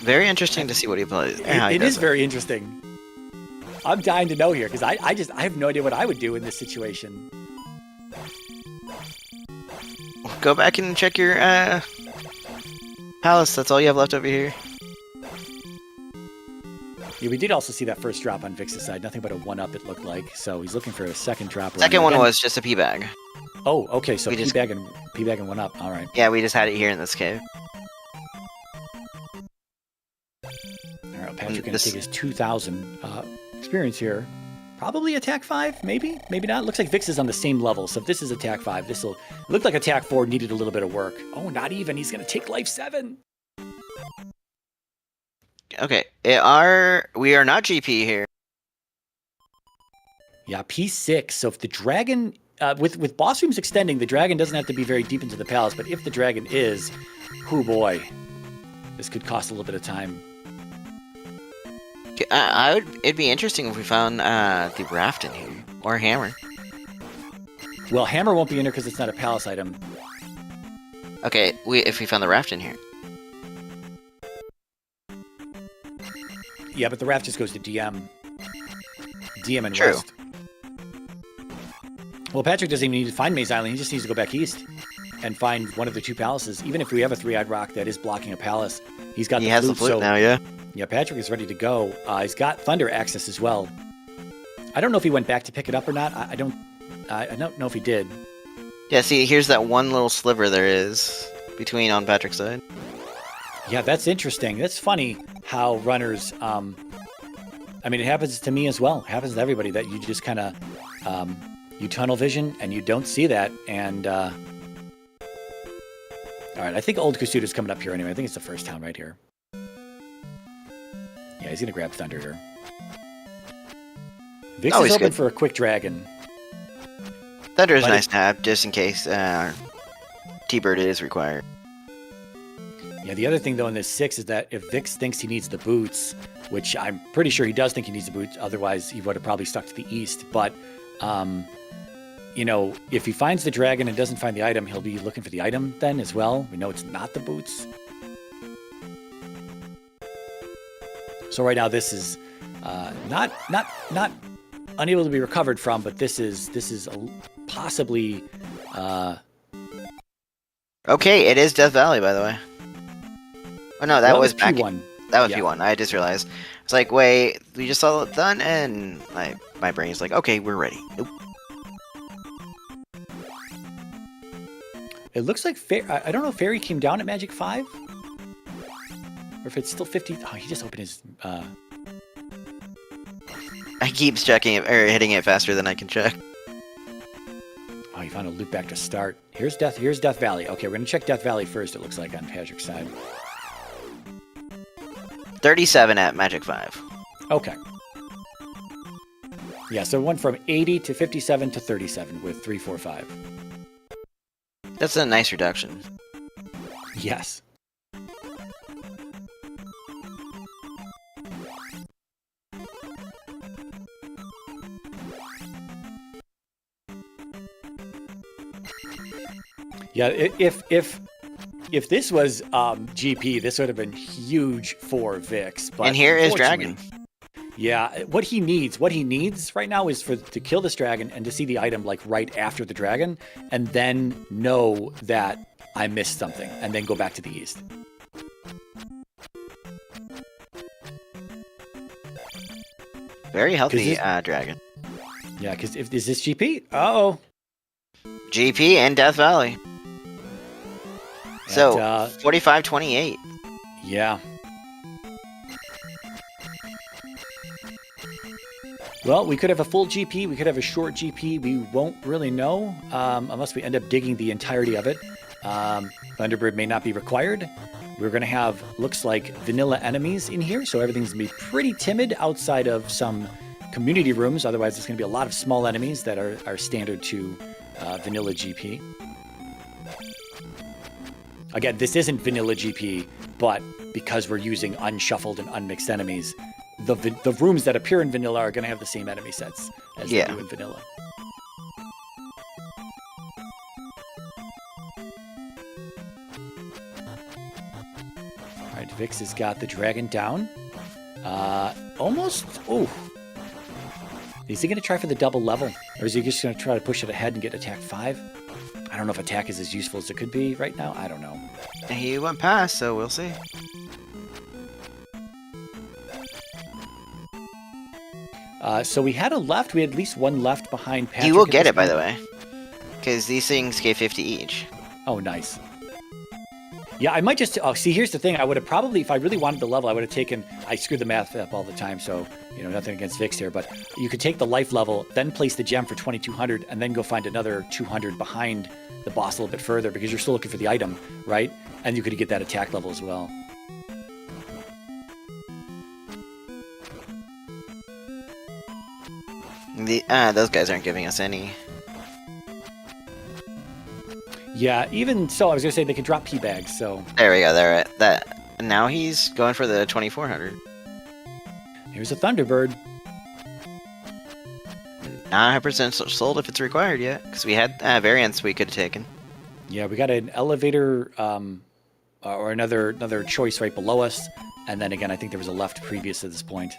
very interesting to see what he plays. It is very interesting. I'm dying to know here because I have no idea what I would do in this situation. Go back and check your palace. That's all you have left over here. Yeah, we did also see that first drop on Vix's side. Nothing but a 1-up, it looked like. So he's looking for a second drop. Second one was just a pea bag. Oh, okay. So P bag and 1-up. All right. Yeah, we just had it here in this cave. All right, Patrick going to take his 2,000 experience here. Probably attack 5, maybe? Maybe not. Looks like Vix is on the same level. So if this is attack 5, this will look like attack 4 needed a little bit of work. Oh, not even. He's going to take life 7. Okay, we are not GP here. Yeah, P6. So if the dragon, with boss rooms extending, the dragon doesn't have to be very deep into the palace. But if the dragon is, oh boy, this could cost a little bit of time. It'd be interesting if we found the raft in here or hammer. Well, hammer won't be in here because it's not a palace item. Okay, if we found the raft in here. Yeah, but the raft just goes to DM. DM and True. west. Well, Patrick doesn't even need to find Maze Island. He just needs to go back east and find one of the 2 palaces. Even if we have a 3-eyed rock that is blocking a palace, he's got He has the flute now, yeah. Yeah, Patrick is ready to go. He's got thunder access as well. I don't know if he went back to pick it up or not. I don't know if he did. Yeah, see, here's that one little sliver there is between on Patrick's side. Yeah, that's interesting. That's funny how runners. I mean, it happens to me as well. It happens to everybody that you just kind of you tunnel vision and you don't see that. And all right, I think Old Kasuda's coming up here anyway. I think it's the first town right here. Yeah, he's gonna grab Thunder here. Vix is hoping for a quick dragon. Thunder is nice to have, just in case T-Bird is required. Yeah, the other thing, though, in this 6 is that if Vix thinks he needs the boots, which I'm pretty sure he does think he needs the boots, otherwise he would have probably stuck to the east. But, you know, if he finds the dragon and doesn't find the item, he'll be looking for the item then as well. We know it's not the boots. So right now this is not unable to be recovered from, but this is possibly. Okay, it is Death Valley, by the way. Oh no, that was back. P1. That was P1. I just realized. It's like, wait, we just saw it done, and my brain's like, okay, we're ready. Nope. It looks like I don't know if Fairy came down at Magic 5, or if it's still 50. Oh, he just opened his. I keep checking it or hitting it faster than I can check. Oh, you found a loop back to start. Here's Death Valley. Okay, we're gonna check Death Valley first. It looks like on Patrick's side. 37 at Magic 5. Okay. Yeah, so it went from 80 to 57 to 37 with 3, 4, 5. That's a nice reduction. Yes. Yeah, if this was GP, this would have been huge for Vix. But and here is Dragon. Yeah, what he needs right now is to kill this dragon and to see the item like right after the dragon, and then know that I missed something, and then go back to the east. Very healthy dragon. Yeah, because is this GP? Uh-oh. GP and Death Valley. So, 45-28. Yeah. Well, we could have a full GP. We could have a short GP. We won't really know unless we end up digging the entirety of it. Thunderbird may not be required. We're going to have, looks like, vanilla enemies in here. So everything's going to be pretty timid outside of some community rooms. Otherwise, there's going to be a lot of small enemies that are standard to vanilla GP. Again, this isn't vanilla GP, but because we're using unshuffled and unmixed enemies, the rooms that appear in vanilla are going to have the same enemy sets as they do in vanilla. All right, Vix has got the dragon down. Almost. Oh. Is he going to try for the double level? Or is he just going to try to push it ahead and get attack 5? I don't know if attack is as useful as it could be right now. I don't know. He went past, so we'll see. So we had a left. We had at least one left behind Patrick. He will get it, by the way. Because these things gave 50 each. Oh, nice. Yeah, I might just... Oh, see, here's the thing. I would have probably, if I really wanted the level, I would have taken... I screw the math up all the time, so, you know, nothing against Vix here. But you could take the life level, then place the gem for 2,200, and then go find another 200 behind the boss a little bit further, because you're still looking for the item, right? And you could get that attack level as well. Those guys aren't giving us any. Yeah, even so, I was going to say they could drop P bags, so... There we go, they're at that. Now he's going for the 2,400. Here's a Thunderbird. Not 100% sold if it's required yet, because we had variants we could have taken. Yeah, we got an elevator or another choice right below us, and then again, I think there was a left previous to this point.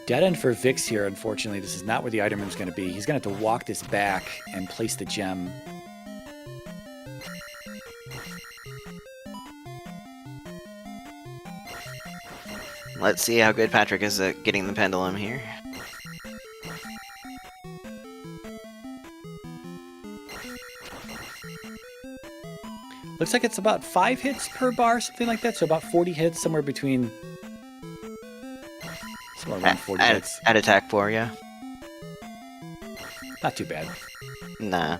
Dead end for Vix here, unfortunately. This is not where the item room is going to be. He's going to have to walk this back and place the gem. Let's see how good Patrick is at getting the pendulum here. Looks like it's about 5 hits per bar, something like that. So about 40 hits, somewhere between. Somewhere around 40 hits. At attack 4, yeah. Not too bad. Nah.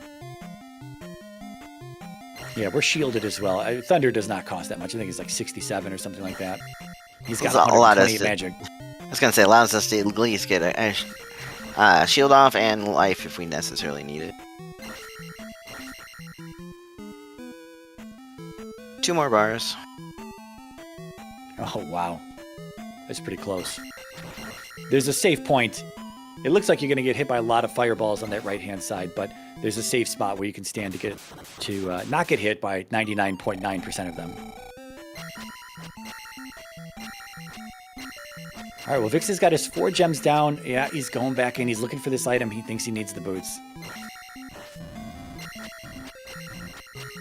Yeah, we're shielded as well. Thunder does not cost that much. I think it's like 67 or something like that. He's got 128 magic. I was gonna say, allows us to at least get a shield off and life if we necessarily need it. 2 more bars. Oh, wow. That's pretty close. There's a safe point. It looks like you're going to get hit by a lot of fireballs on that right-hand side, but there's a safe spot where you can stand to not get hit by 99.9% of them. All right, well, Vix has got his 4 gems down. Yeah, he's going back in. He's looking for this item. He thinks he needs the boots.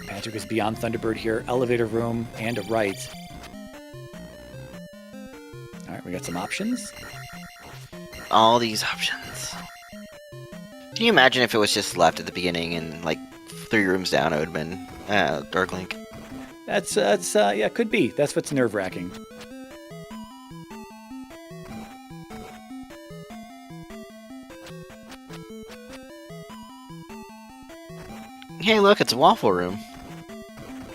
Patrick is beyond Thunderbird here. Elevator room and a right. All right, we got some options. All these options. Can you imagine if it was just left at the beginning and like 3 rooms down, it would have been Dark Link? That's yeah, could be. That's what's nerve-wracking. Hey, look, it's a waffle room.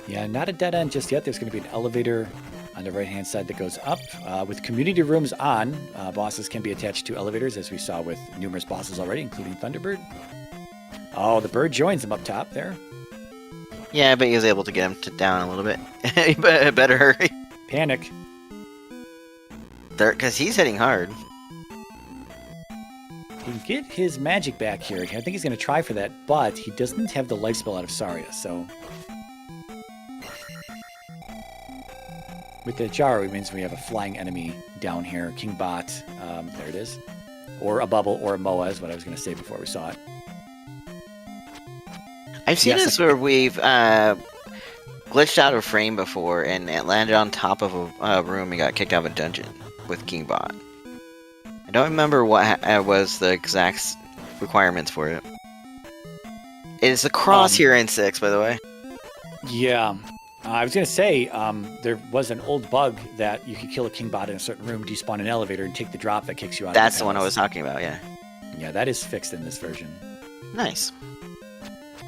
Yeah, not a dead end just yet. There's going to be an elevator on the right-hand side that goes up. With community rooms on, bosses can be attached to elevators, as we saw with numerous bosses already, including Thunderbird. Oh, the bird joins him up top there. Yeah, but he was able to get him down a little bit. But better hurry. Panic. Because he's hitting hard. He can get his magic back here. I think he's going to try for that, but he doesn't have the life spell out of Saria, so... With the Jaru, it means we have a flying enemy down here. Kingbot, there it is. Or a bubble or a Moa is what I was going to say before we saw it. I've seen this where we've glitched out of frame before and it landed on top of a room and got kicked out of a dungeon with Kingbot. I don't remember what was the exact requirements for it. It is the cross here in 6, by the way. Yeah. I was going to say, there was an old bug that you could kill a Kingbot in a certain room, despawn an elevator, and take the drop that kicks you out. That's the one I was talking about, yeah. Yeah, that is fixed in this version. Nice.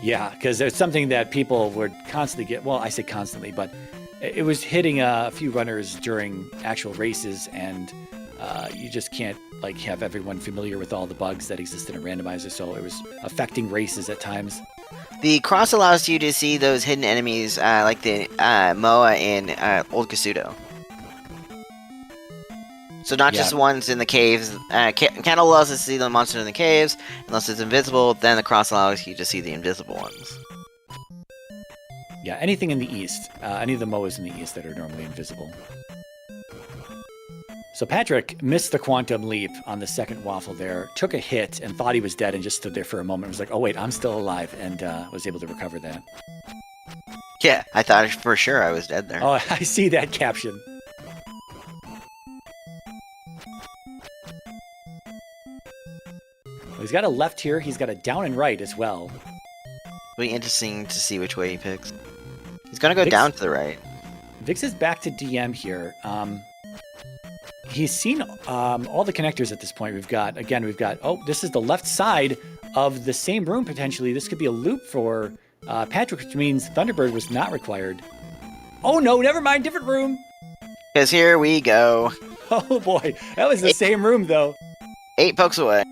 Yeah, because there's something that people would constantly get. Well, I say constantly, but it was hitting a few runners during actual races, and you just can't like have everyone familiar with all the bugs that exist in a randomizer, so it was affecting races at times. The cross allows you to see those hidden enemies, like the Moa in Old Kasuto. So not just ones in the caves. Kind of allows us to see the monster in the caves. Unless it's invisible, then the cross allows you to see the invisible ones. Yeah, anything in the east. Any of the Moas in the east that are normally invisible. So Patrick missed the quantum leap on the second waffle there, took a hit and thought he was dead and just stood there for a moment. Was like, oh wait, I'm still alive, and was able to recover that. Yeah, I thought for sure I was dead there. Oh, I see that caption. Well, he's got a left here. He's got a down and right as well. It'll be interesting to see which way he picks. He's going to go down to the right. Vix is back to DM here. He's seen all the connectors at this point. We've got, oh, this is the left side of the same room, potentially. This could be a loop for Patrick, which means Thunderbird was not required. Oh, no, never mind, different room. Because here we go. Oh, boy. That was the same room, though. 8 pokes away.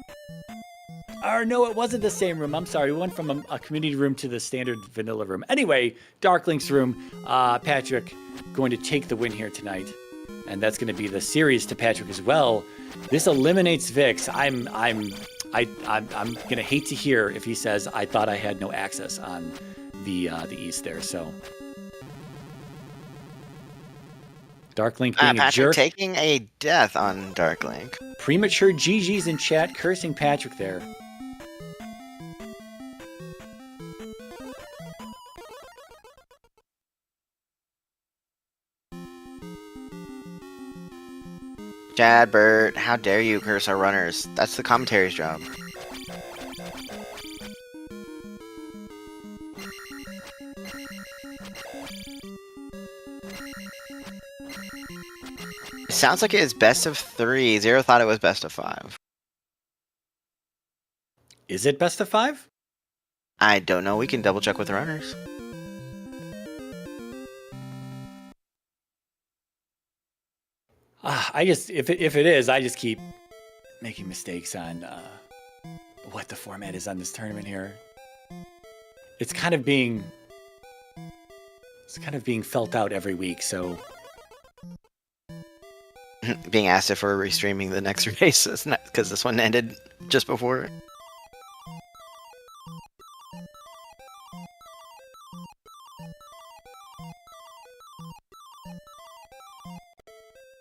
Or no, it wasn't the same room. I'm sorry. We went from a community room to the standard vanilla room. Anyway, Dark Link's room. Patrick going to take the win here tonight. And that's going to be the series to Patrick as well. This eliminates Vix. I'm going to hate to hear if he says I thought I had no access on the east there. So Dark Link being a jerk. Patrick taking a death on Dark Link. Premature GGs in chat cursing Patrick there. Chad, Bert, how dare you curse our runners? That's the commentary's job. It sounds like it is best of 3. Zero thought it was best of 5. Is it best of 5? I don't know. We can double check with the runners. I just if it is, I just keep making mistakes on what the format is on this tournament here. It's kind of being felt out every week. So Being asked if we're restreaming the next race because this one ended just before.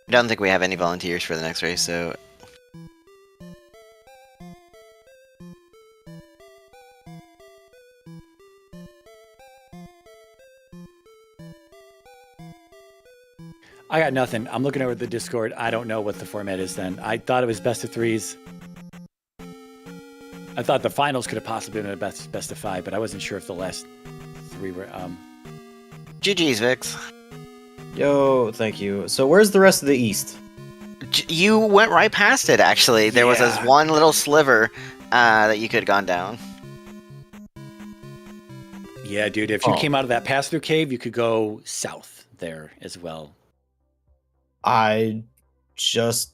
I don't think we have any volunteers for the next race, so... I got nothing. I'm looking over the Discord. I don't know what the format is then. I thought it was best of 3s. I thought the finals could have possibly been a best of 5, but I wasn't sure if the last 3 were... GG's, Vix. Yo, thank you. So where's the rest of the East? You went right past it, actually. There was this one little sliver that you could have gone down. Yeah, dude, if you came out of that pass-through cave, you could go south there as well. I just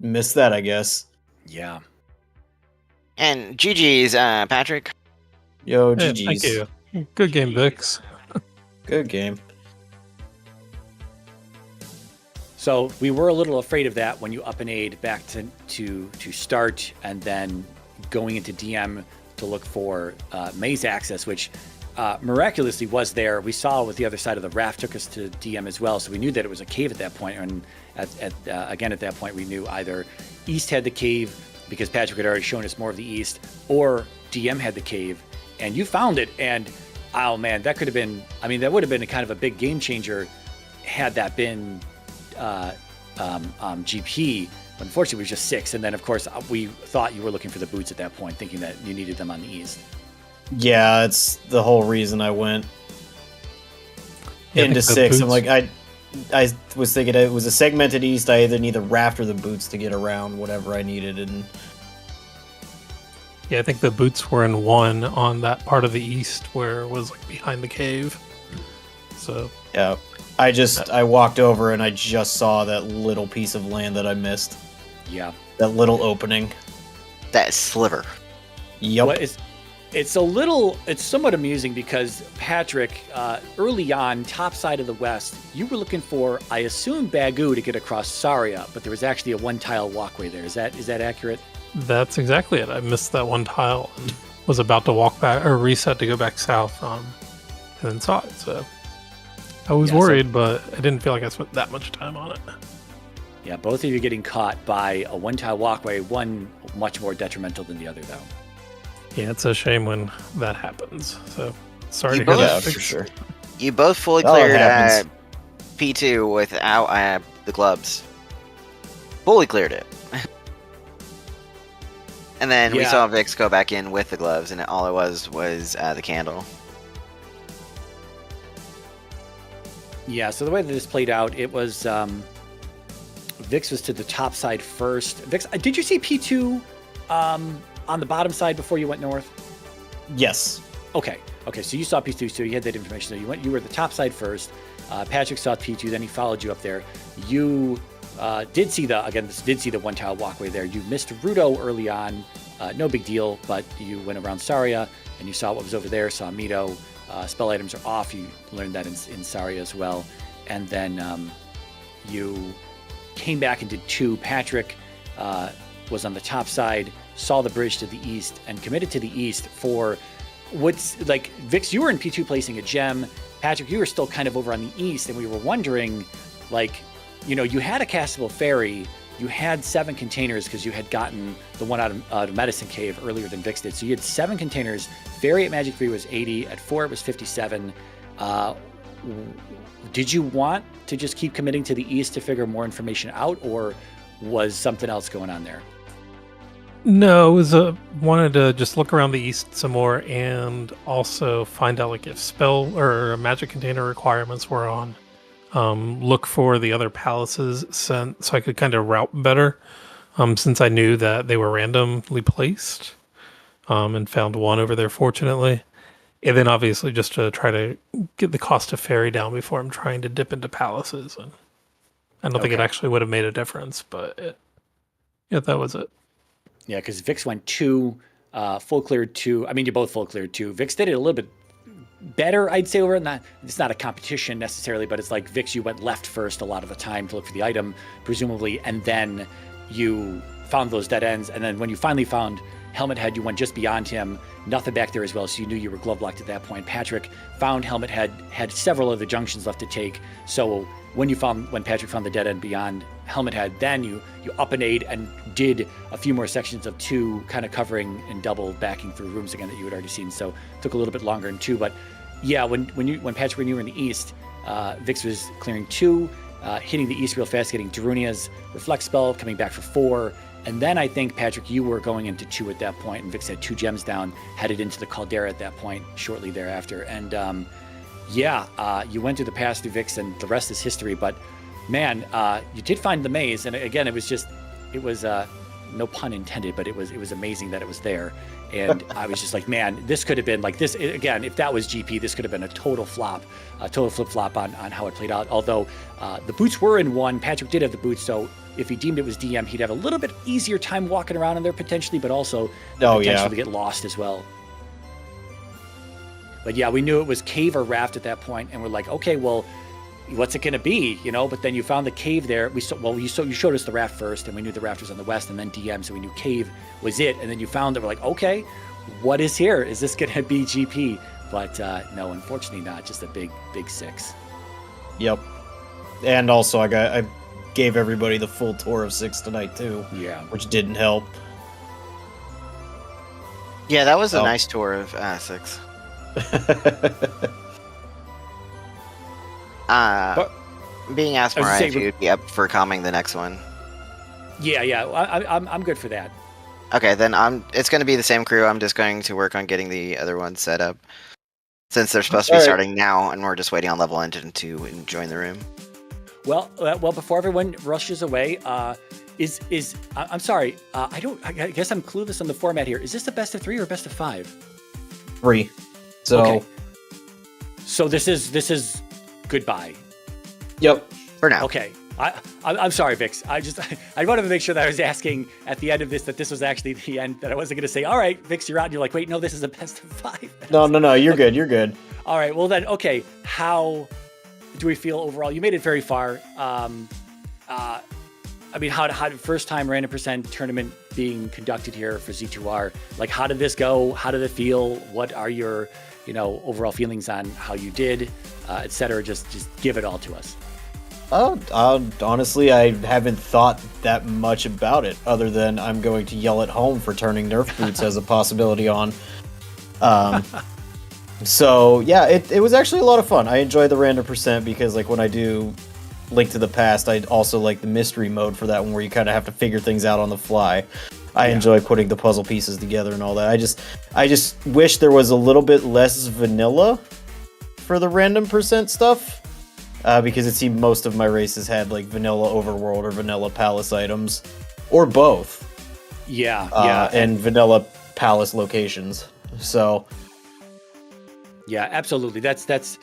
missed that, I guess. Yeah. And GG's, Patrick. Yo, Yeah, GG's. thank you. Good game, Vix. Good game. So we were a little afraid of that when you up and aid back to start and then going into DM to look for maze access, which miraculously was there. We saw what the other side of the raft took us to DM as well, so we knew that it was a cave at that point. And again, at that point, we knew either East had the cave because Patrick had already shown us more of the East, or DM had the cave, and you found it. And oh man, that could have been. I mean, that would have been a kind of a big game changer had that been. GP. Unfortunately, it was just 6, and then of course we thought you were looking for the boots at that point, thinking that you needed them on the East. Yeah, it's the whole reason I went into 6. I'm like, I was thinking it was a segmented East. I either need the raft or the boots to get around whatever I needed, and Yeah, I think the boots were in 1 on that part of the East where it was like behind the cave. So yeah. I walked over and I just saw that little piece of land that I missed. Yeah. That little opening. That sliver. Yep. It's somewhat amusing because Patrick, early on, top side of the West, you were looking for, I assume, Bagu to get across Saria, but there was actually a 1-tile walkway there. Is that accurate? that's exactly it. I missed that one tile and was about to walk back or reset to go back south, and then saw it. So I was worried, but I didn't feel like I spent that much time on it. Yeah, both of you getting caught by a 1-tile walkway, one much more detrimental than the other, though. Yeah, it's a shame when that happens. So sorry You to hear both- that. Yeah, for sure. You both fully Oh, it cleared happens. P2 without the gloves. Fully cleared it. And then we Yeah. saw Vix go back in with the gloves, and all it was the candle. Yeah, so the way that this played out, it was Vix was to the top side first. Vix, did you see P2 on the bottom side before you went north? Yes. Okay, so you saw P2, so you had that information. So you were at the top side first. Patrick saw P2, then he followed you up there. You did see the 1-tile walkway there. You missed Rudo early on, no big deal, but you went around Saria and you saw what was over there, saw Mito. Spell items are off. You learned that in Saria as well. And then you came back and did 2. Patrick was on the top side, saw the bridge to the east, and committed to the east for what's like, Vix, you were in P2 placing a gem. Patrick, you were still kind of over on the east, and we were wondering, like, you had a castable ferry. You had 7 containers because you had gotten the one out of Medicine Cave earlier than Vix did. So you had 7 containers. Ferry at Magic 3 was 80. At 4, it was 57. Did you want to just keep committing to the east to figure more information out, or was something else going on there? No, it was wanted to just look around the east some more and also find out like if spell or magic container requirements were on. Look for the other palaces so I could kind of route better. Since I knew that they were randomly placed. And found one over there fortunately. And then obviously just to try to get the cost of ferry down before I'm trying to dip into palaces. And I don't think it actually would have made a difference, but yeah, that was it. Yeah, because Vix went 2, full cleared 2. I mean, you both full cleared 2. Vix did it a little bit better, I'd say. It's not a competition necessarily, but it's like Vix, you went left first a lot of the time to look for the item, presumably, and then you found those dead ends. And then when you finally found Helmet Head, you went just beyond him, nothing back there as well, so you knew you were glove locked at that point. Patrick found Helmet Head, had several other junctions left to take, so when Patrick found the dead end beyond Helmet Head, then you up and aid and did a few more sections of 2, kind of covering and double backing through rooms again that you had already seen, so it took a little bit longer in 2. But yeah, when Patrick, when you were in the east, Vix was clearing 2, hitting the east real fast, getting Darunia's Reflect spell, coming back for 4. And then I think, Patrick, you were going into 2 at that point, and Vix had 2 gems down, headed into the Caldera at that point, shortly thereafter. And you went through the pass through Vix, and the rest is history. But man, you did find the maze, and again, it was no pun intended, but it was amazing that it was there. And I was just like, man, this could have been like this again. If that was GP, this could have been a total flop, a total flip flop on how it played out. Although the boots were in 1, Patrick did have the boots, so if he deemed it was DM, he'd have a little bit easier time walking around in there potentially, but also potential to get lost as well. But yeah, we knew it was cave or raft at that point, and we're like, okay, well, what's it going to be, But then you found the cave there. You showed us the raft first, and we knew the raft was on the west, and then DM, so we knew cave was it. And then you found it. We're like, okay, what is here? Is this going to be GP? But no, unfortunately not. Just a big 6. Yep. And also, I gave everybody the full tour of 6 tonight too. Yeah, which didn't help. Yeah, that was a nice tour of 6. Being asked Mariah if you'd be up for calming the next one. Yeah, I'm good for that. Okay, then it's going to be the same crew. I'm just going to work on getting the other ones set up, since they're supposed to be starting now, and we're just waiting on Level Engine to join the room. Well, before everyone rushes away, I'm sorry. I guess I'm clueless on the format here. Is this a best of 3 or best of 5? 3. So. Okay. So this is goodbye. Yep. For now. Okay. I'm sorry, Vix. I wanted to make sure that I was asking at the end of this that this was actually the end, that I wasn't going to say, all right, Vix, you're out. And you're like, wait, no, this is a best of 5. No, you're good. You're good. All right. Well then, okay. How do we feel overall? You made it very far. I mean, how first time Random % tournament being conducted here for Z2R? Like, how did this go? How did it feel? What are your, overall feelings on how you did, etc.? Just give it all to us. Honestly, I haven't thought that much about it, other than I'm going to yell at home for turning Nerf boots as a possibility on. So yeah, it was actually a lot of fun. I enjoy the Random % because, like, when I do Link to the Past, I also like the mystery mode for that one, where you kind of have to figure things out on the fly. I enjoy putting the puzzle pieces together and all that. I just wish there was a little bit less vanilla for the Random % stuff, because it seemed most of my races had like vanilla overworld or vanilla palace items, or both. And vanilla palace locations. So yeah, absolutely. That's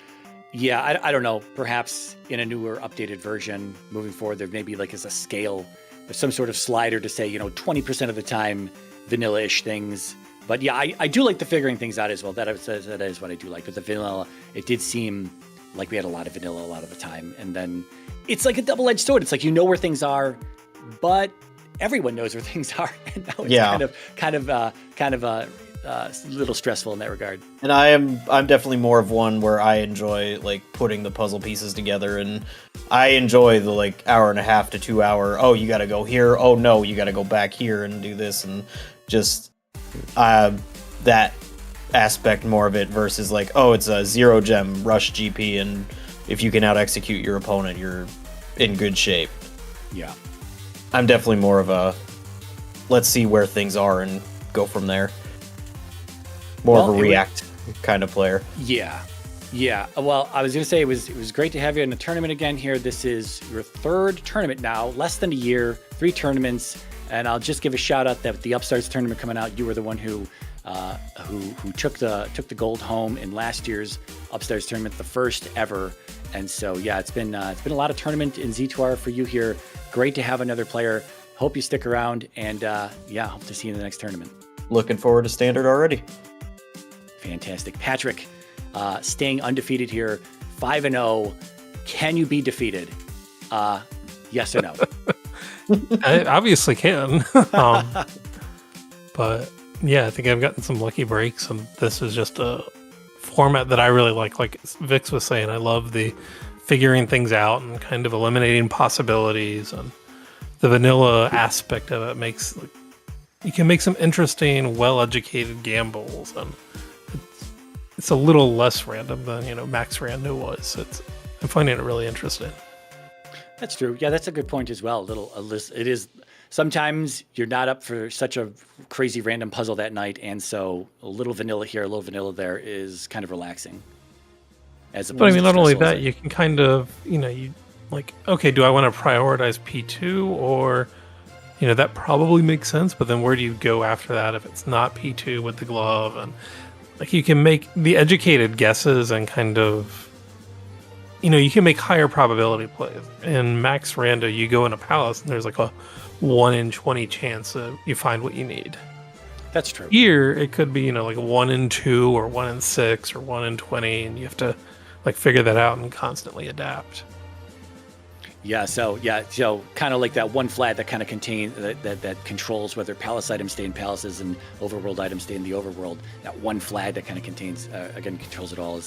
yeah. I don't know. Perhaps in a newer, updated version moving forward, there maybe like is a scale, there's some sort of slider to say 20% of the time vanilla-ish things. But yeah, I do like the figuring things out as well. That is what I do like. But the vanilla, it did seem like we had a lot of vanilla a lot of the time, and then it's like a double-edged sword. It's like where things are, but everyone knows where things are, and now it's kind of a little stressful in that regard. And I'm definitely more of one where I enjoy like putting the puzzle pieces together, and I enjoy the like hour and a half to 2 hour. Oh, you got to go here. Oh no, you got to go back here and do this, and just that aspect more of it versus like, oh, it's a 0 gem rush GP, and if you can out execute your opponent, you're in good shape. Yeah. I'm definitely more of a let's see where things are and go from there. More of a react kind of player. Yeah. Yeah. Well, I was going to say it was great to have you in the tournament again here. This is your third tournament now, less than a year, 3 tournaments. And I'll just give a shout out that the Upstarts tournament coming out, you were the one who took the gold home in last year's Upstarts tournament, the first ever. And so, yeah, it's been a lot of tournament in Z2R for you here. Great to have another player. Hope you stick around, and yeah, hope to see you in the next tournament. Looking forward to Standard already. Fantastic. Patrick, staying undefeated here, 5-0. Can you be defeated? Yes or no? I obviously can. But yeah, I think I've gotten some lucky breaks, and this is just a format that I really like. Like Vix was saying, I love the figuring things out and kind of eliminating possibilities, and the vanilla aspect of it makes you can make some interesting, well-educated gambles, and it's a little less random than Max Rando was. I'm finding it really interesting. That's true. Yeah, that's a good point as well. It is sometimes you're not up for such a crazy random puzzle that night, and so a little vanilla here, a little vanilla there is kind of relaxing. But I mean, not only that, you can kind of okay, do I want to prioritize P2 or that probably makes sense, but then where do you go after that if it's not P2 with the glove? And you can make the educated guesses and kind of you can make higher probability plays. In Max Rando, you go in a palace and there's a 1 in 20 chance that you find what you need. That's true. Here, it could be 1 in 2 or 1 in 6 or 1 in 20, and you have to figure that out and constantly adapt. So kind of like that one flag that kind of contains that controls whether palace items stay in palaces and overworld items stay in the overworld. That one flag that kind of contains controls it all.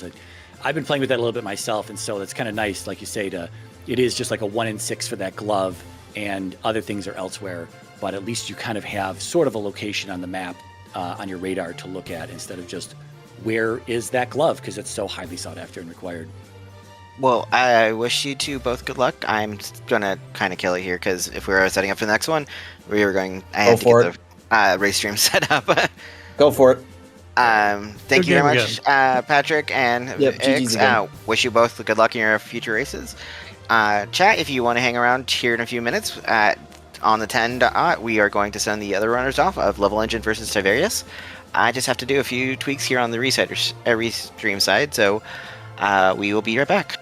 I've been playing with that a little bit myself, and so it's kind of nice, like you say, it is just like a 1 in 6 for that glove, and other things are elsewhere. But at least you kind of have sort of a location on the map on your radar to look at instead of just where is that glove, because it's so highly sought after and required. Well, I wish you two both good luck. I'm gonna kind of kill it here because if we were setting up for the next one, I had to get the race stream set up. Go for it. Thank you very much, Patrick and Vix. Wish you both good luck in your future races. Chat, if you want to hang around here in a few minutes, on the 10 we are going to send the other runners off of Level Engine versus Tiberius. I just have to do a few tweaks here on the restream side, so we will be right back.